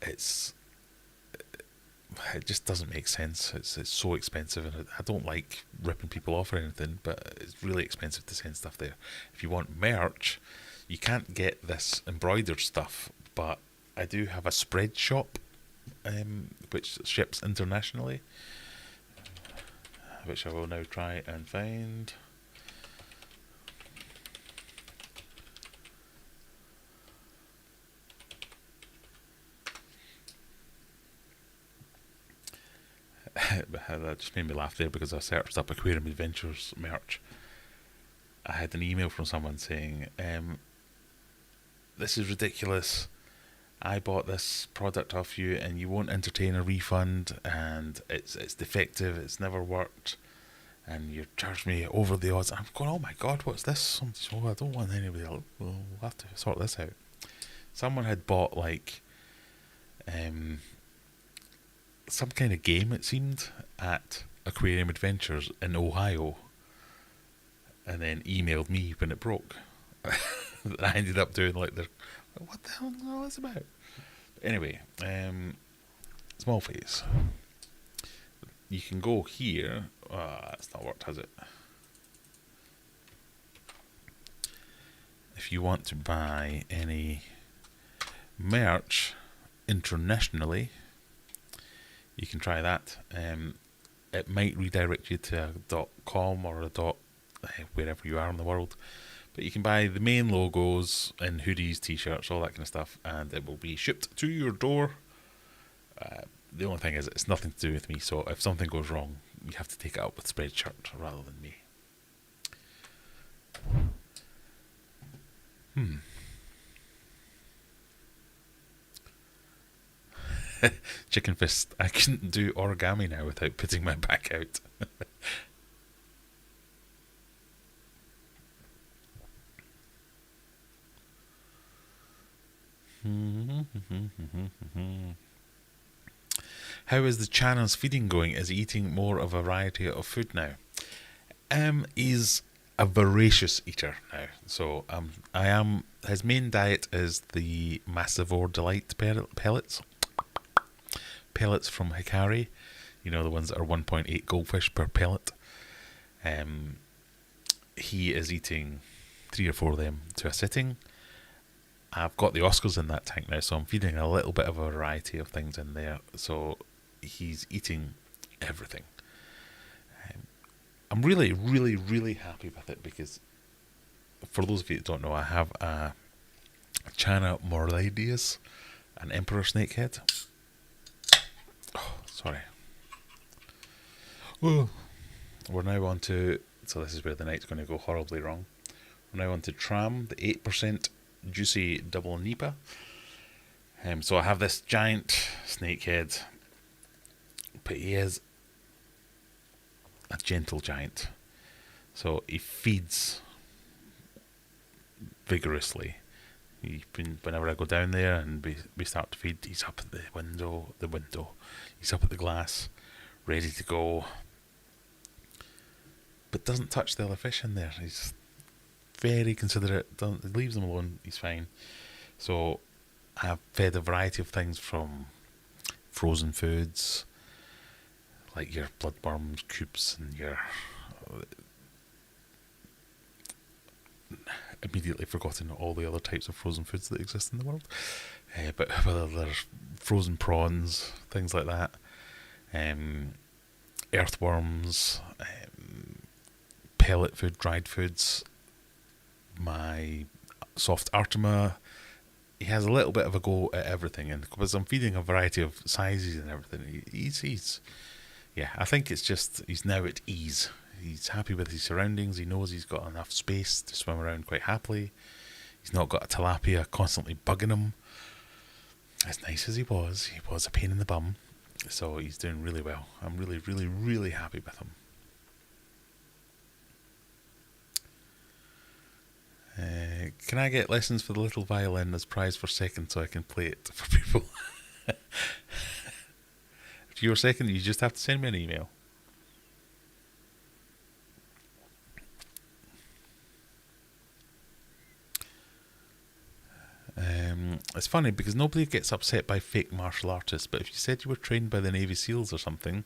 it just doesn't make sense. It's so expensive, and I don't like ripping people off or anything, but it's really expensive to send stuff there. If you want merch, you can't get this embroidered stuff, but I do have a spread shop, which ships internationally, which I will now try and find. That just made me laugh there because I searched up Aquarium Adventures merch. I had an email from someone saying, "This is ridiculous. I bought this product off you, and you won't entertain a refund, and it's defective. It's never worked, and you charged me over the odds." I'm going, "Oh my god, what's this?" I don't want anybody else. We'll have to sort this out. Someone had bought like some kind of game, it seemed, at Aquarium Adventures in Ohio, and then emailed me when it broke. I ended up doing like what the hell is all this about? Anyway, small face. You can go here. That's not worked, has it? If you want to buy any merch internationally, you can try that. It might redirect you to a .com or a wherever you are in the world, but you can buy the main logos in hoodies, t-shirts, all that kind of stuff, and it will be shipped to your door. The only thing is, it's nothing to do with me, so if something goes wrong, you have to take it up with Spreadshirt rather than me. Chicken fist. I couldn't do origami now without putting my back out. How is the channel's feeding going? Is he eating more of a variety of food now? He's a voracious eater now. So his main diet is the Massivore Delight pellets. Pellets from Hikari. You know, the ones that are 1.8 goldfish per pellet. He is eating 3 or 4 of them to a sitting. I've got the Oscars in that tank now, so I'm feeding a little bit of a variety of things in there. So he's eating everything. I'm really, really, really happy with it because, for those of you that don't know, I have a Chana Morladius, an emperor snakehead. Oh, sorry. Oh. We're now on to, so this is where the night's going to go horribly wrong. We're now on to Tram, the 8% juicy double Nipa. So I have this giant snakehead, but he is a gentle giant. So he feeds vigorously. Whenever I go down there and we start to feed, he's up at the window. He's up at the glass, ready to go. But doesn't touch the other fish in there. He's very considerate. Leaves them alone. He's fine. So I've fed a variety of things from frozen foods, like your bloodworms, coops, and your immediately forgotten all the other types of frozen foods that exist in the world. But whether there's frozen prawns, things like that, earthworms, pellet food, dried foods, my soft Artema. He has a little bit of a go at everything, and because I'm feeding a variety of sizes and everything, he's yeah, I think it's just he's now at ease. He's happy with his surroundings. He knows he's got enough space to swim around quite happily. He's not got a tilapia constantly bugging him. As nice as he was a pain in the bum. So he's doing really well. I'm really, really, really happy with him. Can I get lessons for the little violin as prize for second so I can play it for people? If you're second, you just have to send me an email. it's funny because nobody gets upset by fake martial artists, but if you said you were trained by the Navy SEALs or something,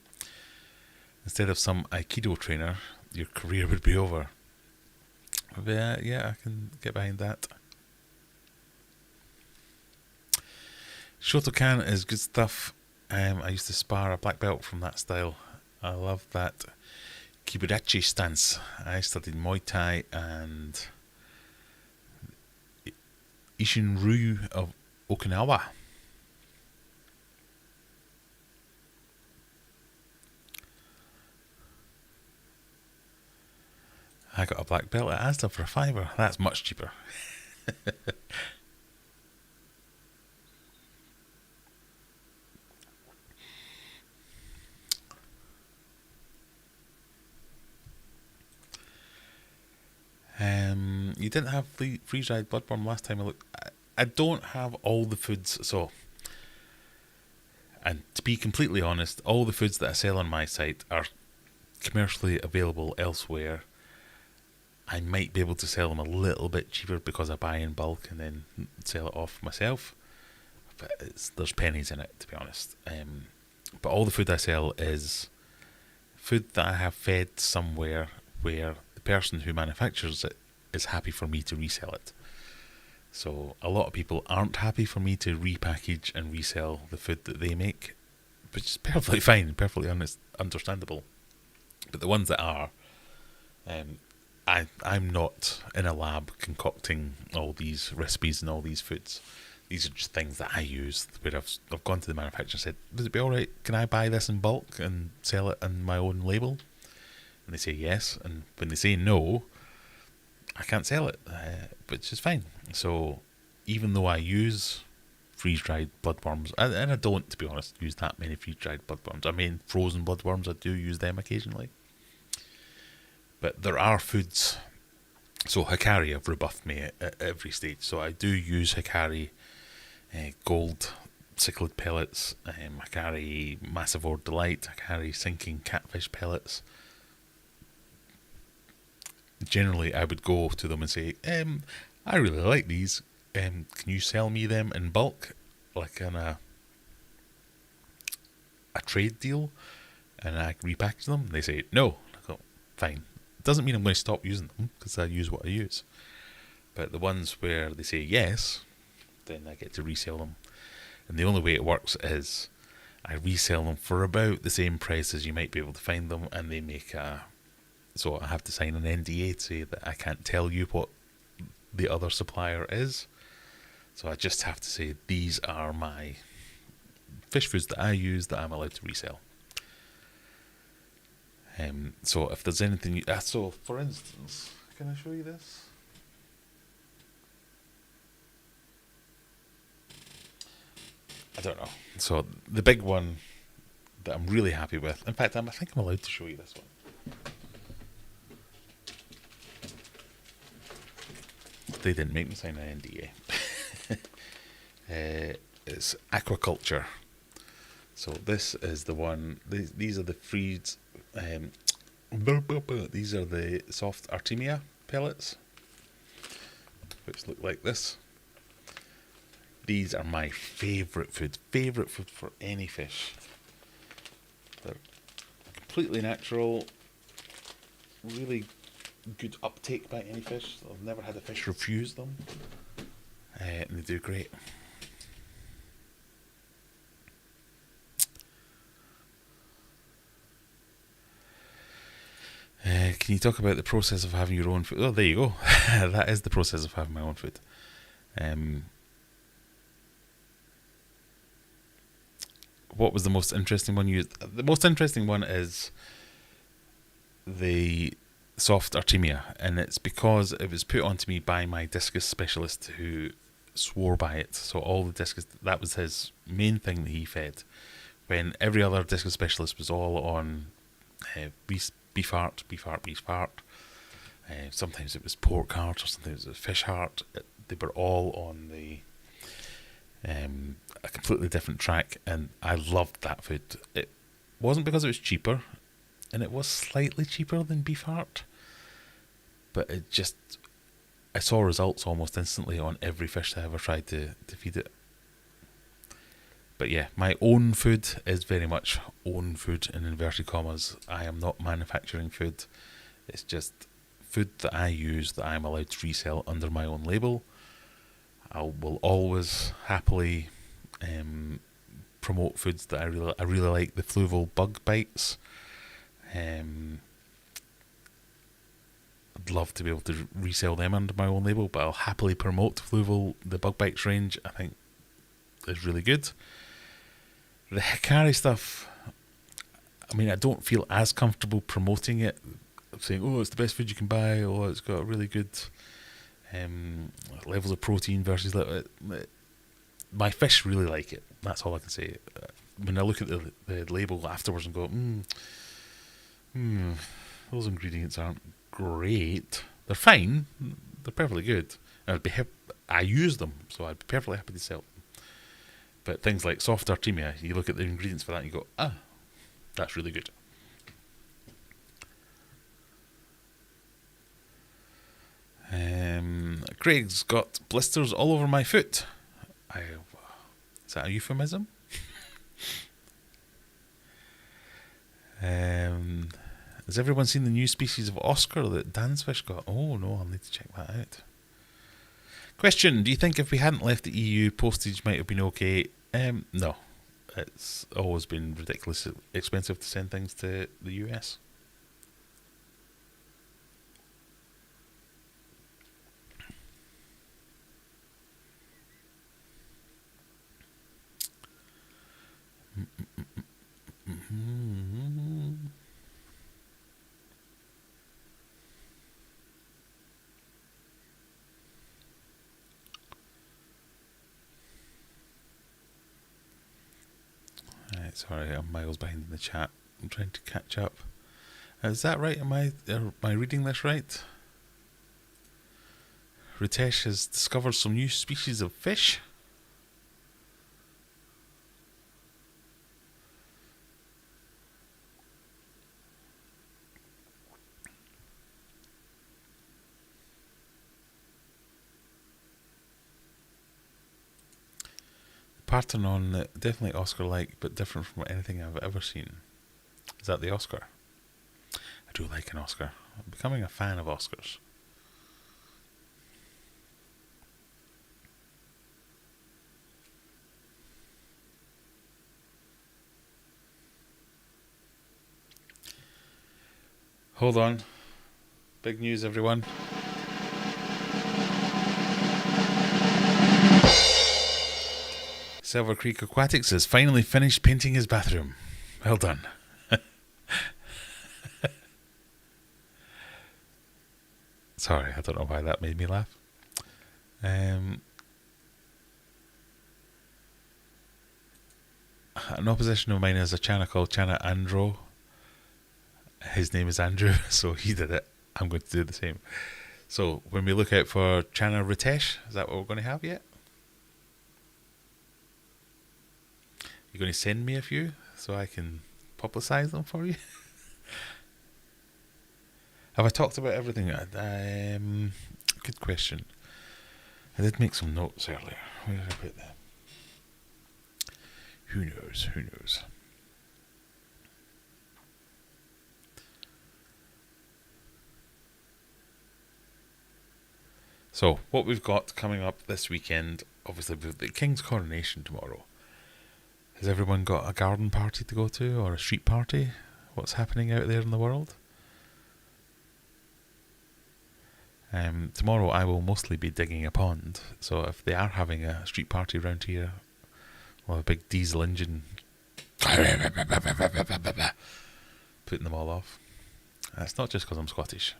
instead of some Aikido trainer, your career would be over. But yeah, I can get behind that. Shotokan is good stuff. I used to spar a black belt from that style. I love that Kiburachi stance. I studied Muay Thai and Ishinryu of Okinawa. I got a black belt at Asda for £5. That's much cheaper. You didn't have the freeze-dried bloodworm last time I looked. I don't have all the foods, so... And to be completely honest, all the foods that I sell on my site are commercially available elsewhere. I might be able to sell them a little bit cheaper because I buy in bulk and then sell it off myself. But there's pennies in it, to be honest. But all the food I sell is food that I have fed somewhere where the person who manufactures it is happy for me to resell it. So a lot of people aren't happy for me to repackage and resell the food that they make, which is perfectly fine, perfectly understandable. But the ones that are, I'm not in a lab concocting all these recipes and all these foods. These are just things that I use, where I've gone to the manufacturer and said, would it be alright, can I buy this in bulk and sell it on my own label? And they say yes, and when they say no, I can't sell it, which is fine. So even though I use freeze-dried bloodworms, and I don't, to be honest, use that many freeze-dried bloodworms. I mean, frozen bloodworms, I do use them occasionally. But there are foods, so Hikari have rebuffed me at every stage. So I do use Hikari gold cichlid pellets, Hikari Massivore Delight, Hikari sinking catfish pellets. Generally, I would go to them and say, I really like these. Can you sell me them in bulk, like on a trade deal, and I repackage them? They say no. I go, fine. It doesn't mean I'm going to stop using them because I use what I use. But the ones where they say yes, then I get to resell them. And the only way it works is I resell them for about the same price as you might be able to find them, and they make a... So I have to sign an NDA to say that I can't tell you what the other supplier is. So I just have to say these are my fish foods that I use that I'm allowed to resell. So if there's anything... so for instance, can I show you this? I don't know. So the big one that I'm really happy with... In fact, I think I'm allowed to show you this one. They didn't make me sign an NDA. It's aquaculture. So this is the one. These are the freeze. These are the soft Artemia pellets, which look like this. These are my favourite food. Favourite food for any fish. They're completely natural. Really good uptake by any fish. I've never had a fish refuse them, and they do great. Can you talk about the process of having your own food? Oh, there you go. That is the process of having my own food. What was the most interesting one you used? The most interesting one is the soft Artemia, and it's because it was put onto me by my discus specialist who swore by it. So all the discus, that was his main thing that he fed, when every other discus specialist was all on beef heart. Sometimes it was pork heart, or sometimes it was fish heart. They were all on a completely different track, and I loved that food. It wasn't because it was cheaper, and it was slightly cheaper than beef heart, but I saw results almost instantly on every fish that I ever tried to feed it. But yeah, my own food is very much own food in inverted commas. I am not manufacturing food. It's just food that I use that I'm allowed to resell under my own label. I will always happily promote foods that I really like. The Fluval bug bites. I'd love to be able to resell them under my own label, but I'll happily promote Fluval. The bug bites range, I think, is really good. The Hikari stuff, I mean, I don't feel as comfortable promoting it, saying, oh, it's the best food you can buy, or it's got really good levels of protein versus... My fish really like it. That's all I can say. When I look at the label afterwards and go, those ingredients aren't great. They're fine. They're perfectly good. I use them, so I'd be perfectly happy to sell them. But things like soft artemia, you look at the ingredients for that and you go, that's really good. Craig's got blisters all over my foot. Is that a euphemism? Has everyone seen the new species of Oscar that Dan's fish got? Oh no, I'll need to check that out. Question, do you think if we hadn't left the EU, postage might have been okay? No. It's always been ridiculously expensive to send things to the US. Right, sorry, I'm miles behind in the chat. I'm trying to catch up. Is that right? Am I reading this right? Ritesh has discovered some new species of fish. Pattern on definitely Oscar-like, but different from anything I've ever seen. Is that the Oscar? I do like an Oscar. I'm becoming a fan of Oscars. Hold on. Big news, everyone. Silver Creek Aquatics has finally finished painting his bathroom. Well done. Sorry, I don't know why that made me laugh. An opposition of mine is a Chana called Chana Andro. His name is Andrew, so he did it. I'm going to do the same. So when we look out for Chana Ritesh, is that what we're going to have yet? You're going to send me a few so I can publicise them for you? Have I talked about everything? Good question. I did make some notes earlier. Where did I put them? Who knows? Who knows? So, what we've got coming up this weekend, obviously we've the King's Coronation tomorrow. Has everyone got a garden party to go to, or a street party? What's happening out there in the world? Tomorrow I will mostly be digging a pond, so if they are having a street party around here, well, a big diesel engine putting them all off. That's not just because I'm Scottish.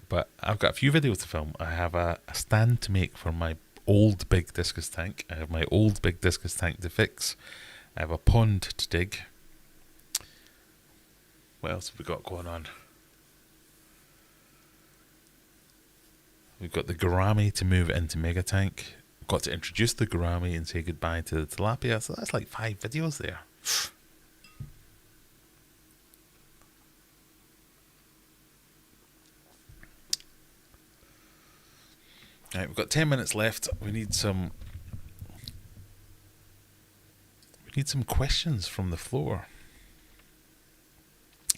But I've got a few videos to film. I have a stand to make for my old big discus tank. I have my old big discus tank to fix. I have a pond to dig. What else have we got going on? We've got the gourami to move into Mega Tank. We've got to introduce the gourami and say goodbye to the tilapia. So that's like 5 videos there. Right, we've got 10 minutes left. We need some Need some questions from the floor.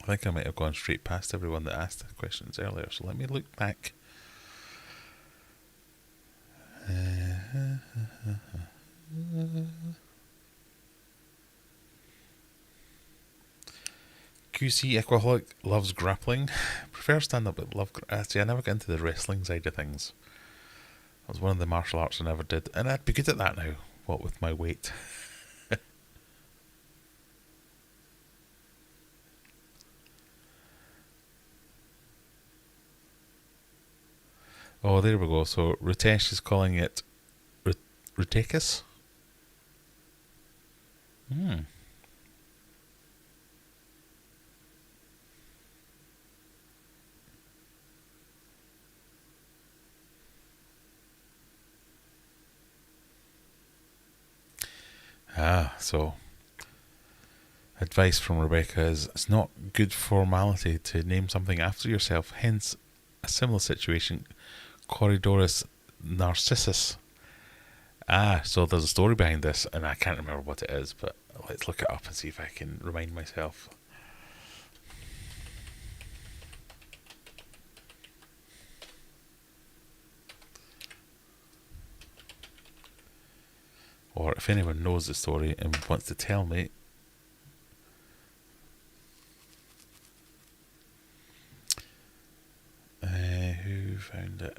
I think I might have gone straight past everyone that asked the questions earlier, so let me look back. QC Aquaholic loves grappling. Prefer stand-up but love... See, I never get into the wrestling side of things. That was one of the martial arts I never did. And I'd be good at that now. What with my weight. Oh, there we go. So Ritesh is calling it Rutecus. So advice from Rebecca is it's not good formality to name something after yourself, hence a similar situation, Corydorus narcissus. So there's a story behind this, and I can't remember what it is, but let's look it up and see if I can remind myself. Or if anyone knows the story and wants to tell me. Who found it?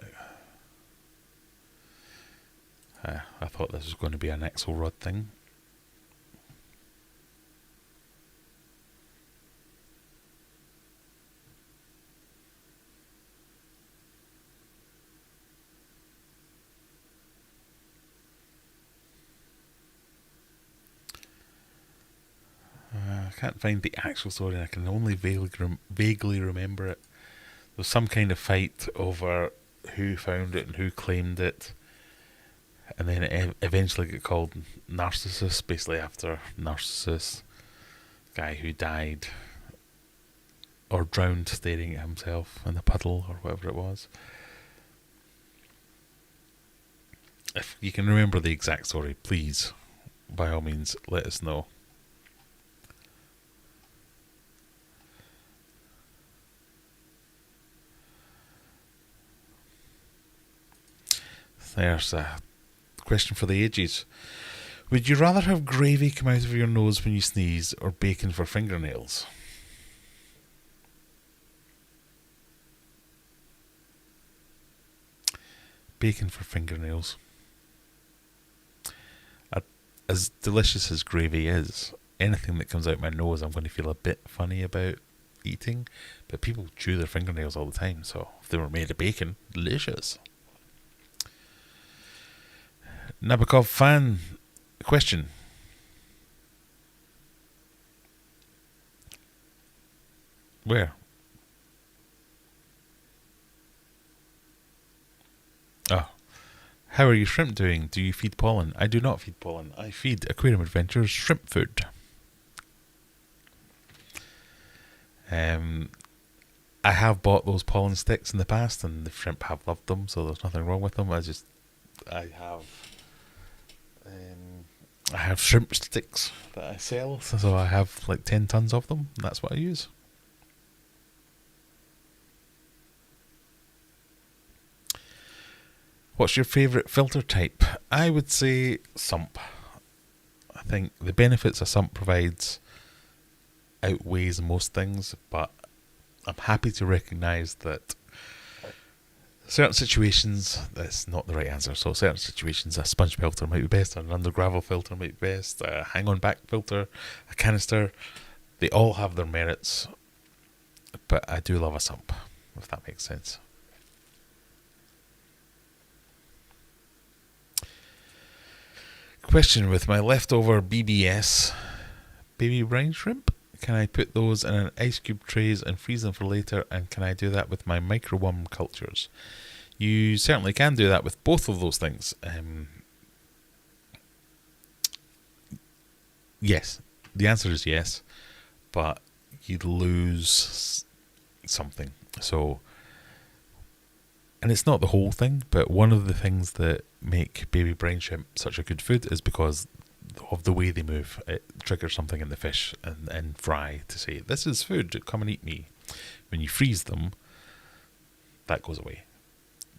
I thought this was going to be an Axelrod thing. I can't find the actual story, and I can only vaguely remember it. There was some kind of fight over who found it and who claimed it, and then it eventually got called Narcissus, basically after Narcissus, guy who died or drowned staring at himself in the puddle or whatever it was. If you can remember the exact story, please, by all means, let us know. There's a question for the ages. Would you rather have gravy come out of your nose when you sneeze or bacon for fingernails? Bacon for fingernails. As delicious as gravy is, anything that comes out my nose I'm going to feel a bit funny about eating, but people chew their fingernails all the time, so if they were made of bacon, delicious. Nabokov fan question. Where? Oh. How are your shrimp doing? Do you feed pollen? I do not feed pollen. I feed Aquarium Adventures shrimp food. I have bought those pollen sticks in the past, and the shrimp have loved them, so there's nothing wrong with them. I have shrimp sticks that I sell, so I have like 10 tons of them. And that's what I use. What's your favourite filter type? I would say sump. I think the benefits a sump provides outweighs most things, but I'm happy to recognise that certain situations, that's not the right answer. So certain situations, a sponge filter might be best, an under gravel filter might be best, a hang-on back filter, a canister. They all have their merits, but I do love a sump, if that makes sense. Question: with my leftover BBS, baby brine shrimp, can I put those in an ice cube trays and freeze them for later, and can I do that with my microworm cultures? You certainly can do that with both of those things. Yes, the answer is yes, but you'd lose something. So, and it's not the whole thing, but one of the things that make baby brine shrimp such a good food is because of the way they move. It triggers something in the fish and fry to say, this is food, come and eat me. When you freeze them, that goes away.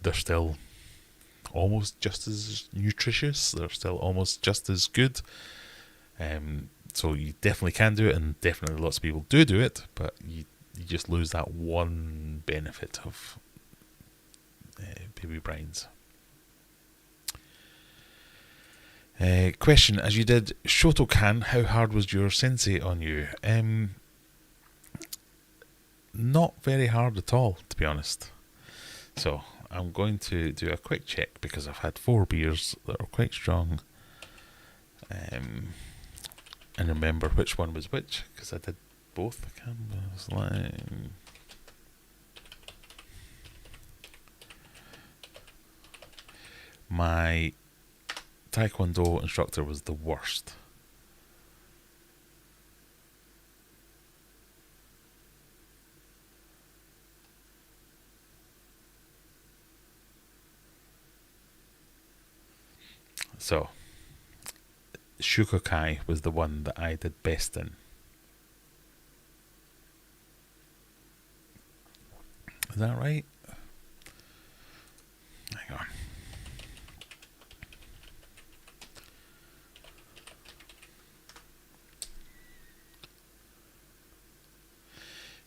They're still almost just as nutritious. They're still almost just as good. So you definitely can do it, and definitely lots of people do it, but you just lose that one benefit of baby brines. Question: as you did Shotokan, how hard was your sensei on you? Not very hard at all, to be honest. So I'm going to do a quick check because I've had 4 beers that are quite strong, and remember which one was which because I did both. Canvas line. My Taekwondo instructor was the worst. So, Shukokai was the one that I did best in. Is that right? Hang on.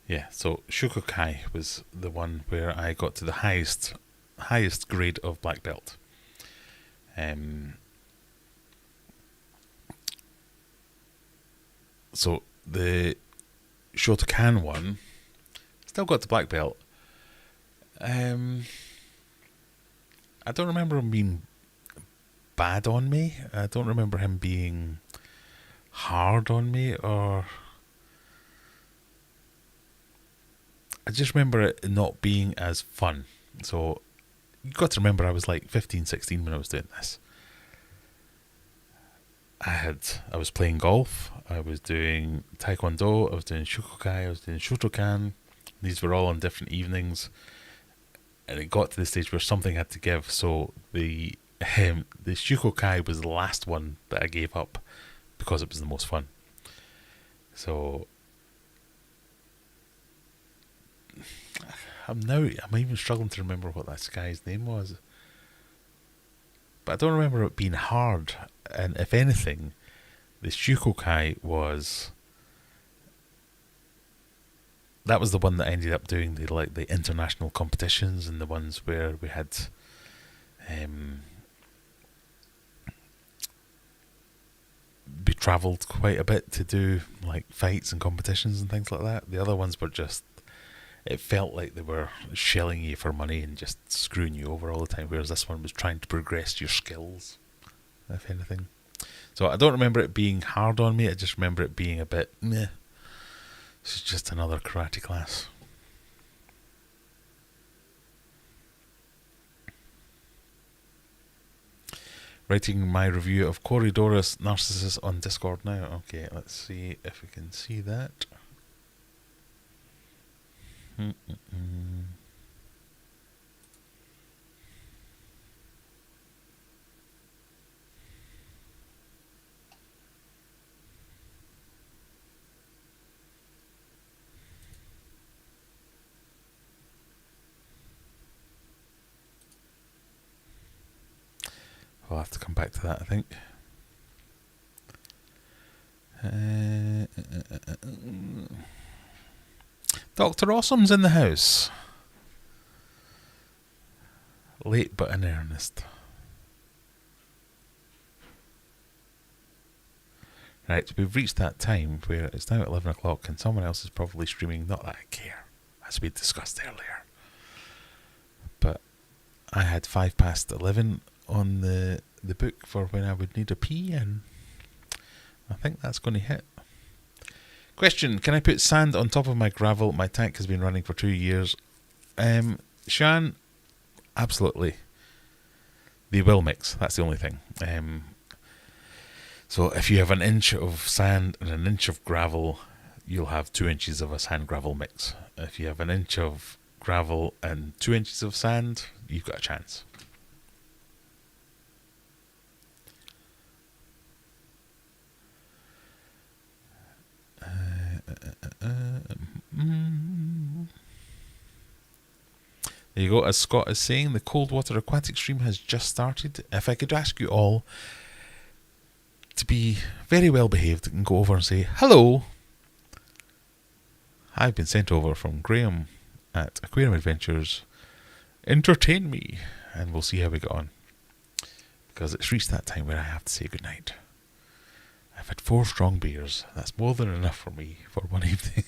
Yeah, so Shukokai was the one where I got to the highest grade of black belt. So the Shotokan one still got to black belt. I don't remember him being bad on me. I don't remember him being hard on me, or I just remember it not being as fun. So you got to remember I was like 15, 16 when I was doing this. I was playing golf, I was doing Taekwondo, I was doing Shukokai, I was doing Shotokan. These were all on different evenings, and it got to the stage where something had to give. So the Shukokai was the last one that I gave up because it was the most fun. So I'm even struggling to remember what that guy's name was. But I don't remember it being hard. And if anything, the Shukokai was the one that I ended up doing the international competitions, and the ones where we had we travelled quite a bit to do like fights and competitions and things like that. The other ones were just, it felt like they were shelling you for money and just screwing you over all the time, whereas this one was trying to progress your skills, if anything. So I don't remember it being hard on me, I just remember it being a bit meh. This is just another karate class. Writing my review of Corridorus Narcissus on Discord now. Okay, let's see if we can see that. I'll have to come back to that, I think. Dr. Awesome's in the house. Late but in earnest. Right, we've reached that time where it's now at 11 o'clock and someone else is probably streaming. Not that I care, as we discussed earlier. But I had 11:05 on the book for when I would need a pee, and I think that's going to hit. Question: can I put sand on top of my gravel? My tank has been running for 2 years. Shan, absolutely. They will mix. That's the only thing. So if you have an inch of sand and an inch of gravel, you'll have 2 inches of a sand gravel mix. If you have an inch of gravel and 2 inches of sand, you've got a chance. There you go. As Scott is saying, the cold water aquatic stream has just started. If I could ask you all to be very well behaved and go over and say, hello. I've been sent over from Graham at Aquarium Adventures. Entertain me. And we'll see how we get on. Because it's reached that time where I have to say goodnight. I've had 4 strong beers. That's more than enough for me for one evening.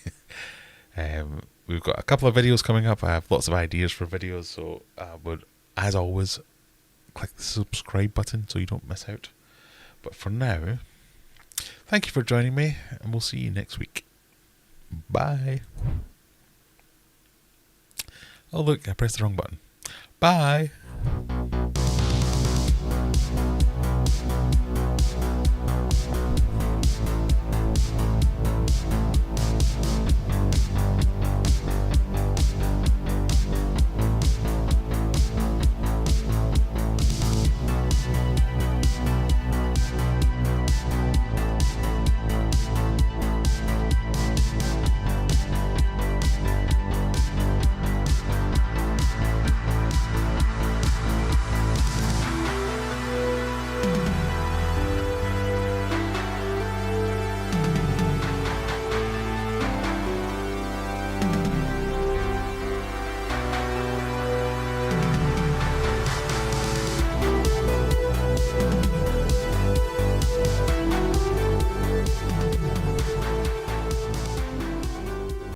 We've got a couple of videos coming up. I have lots of ideas for videos. So I would, as always, click the subscribe button so you don't miss out. But for now, thank you for joining me. And we'll see you next week. Bye. Oh look, I pressed the wrong button. Bye.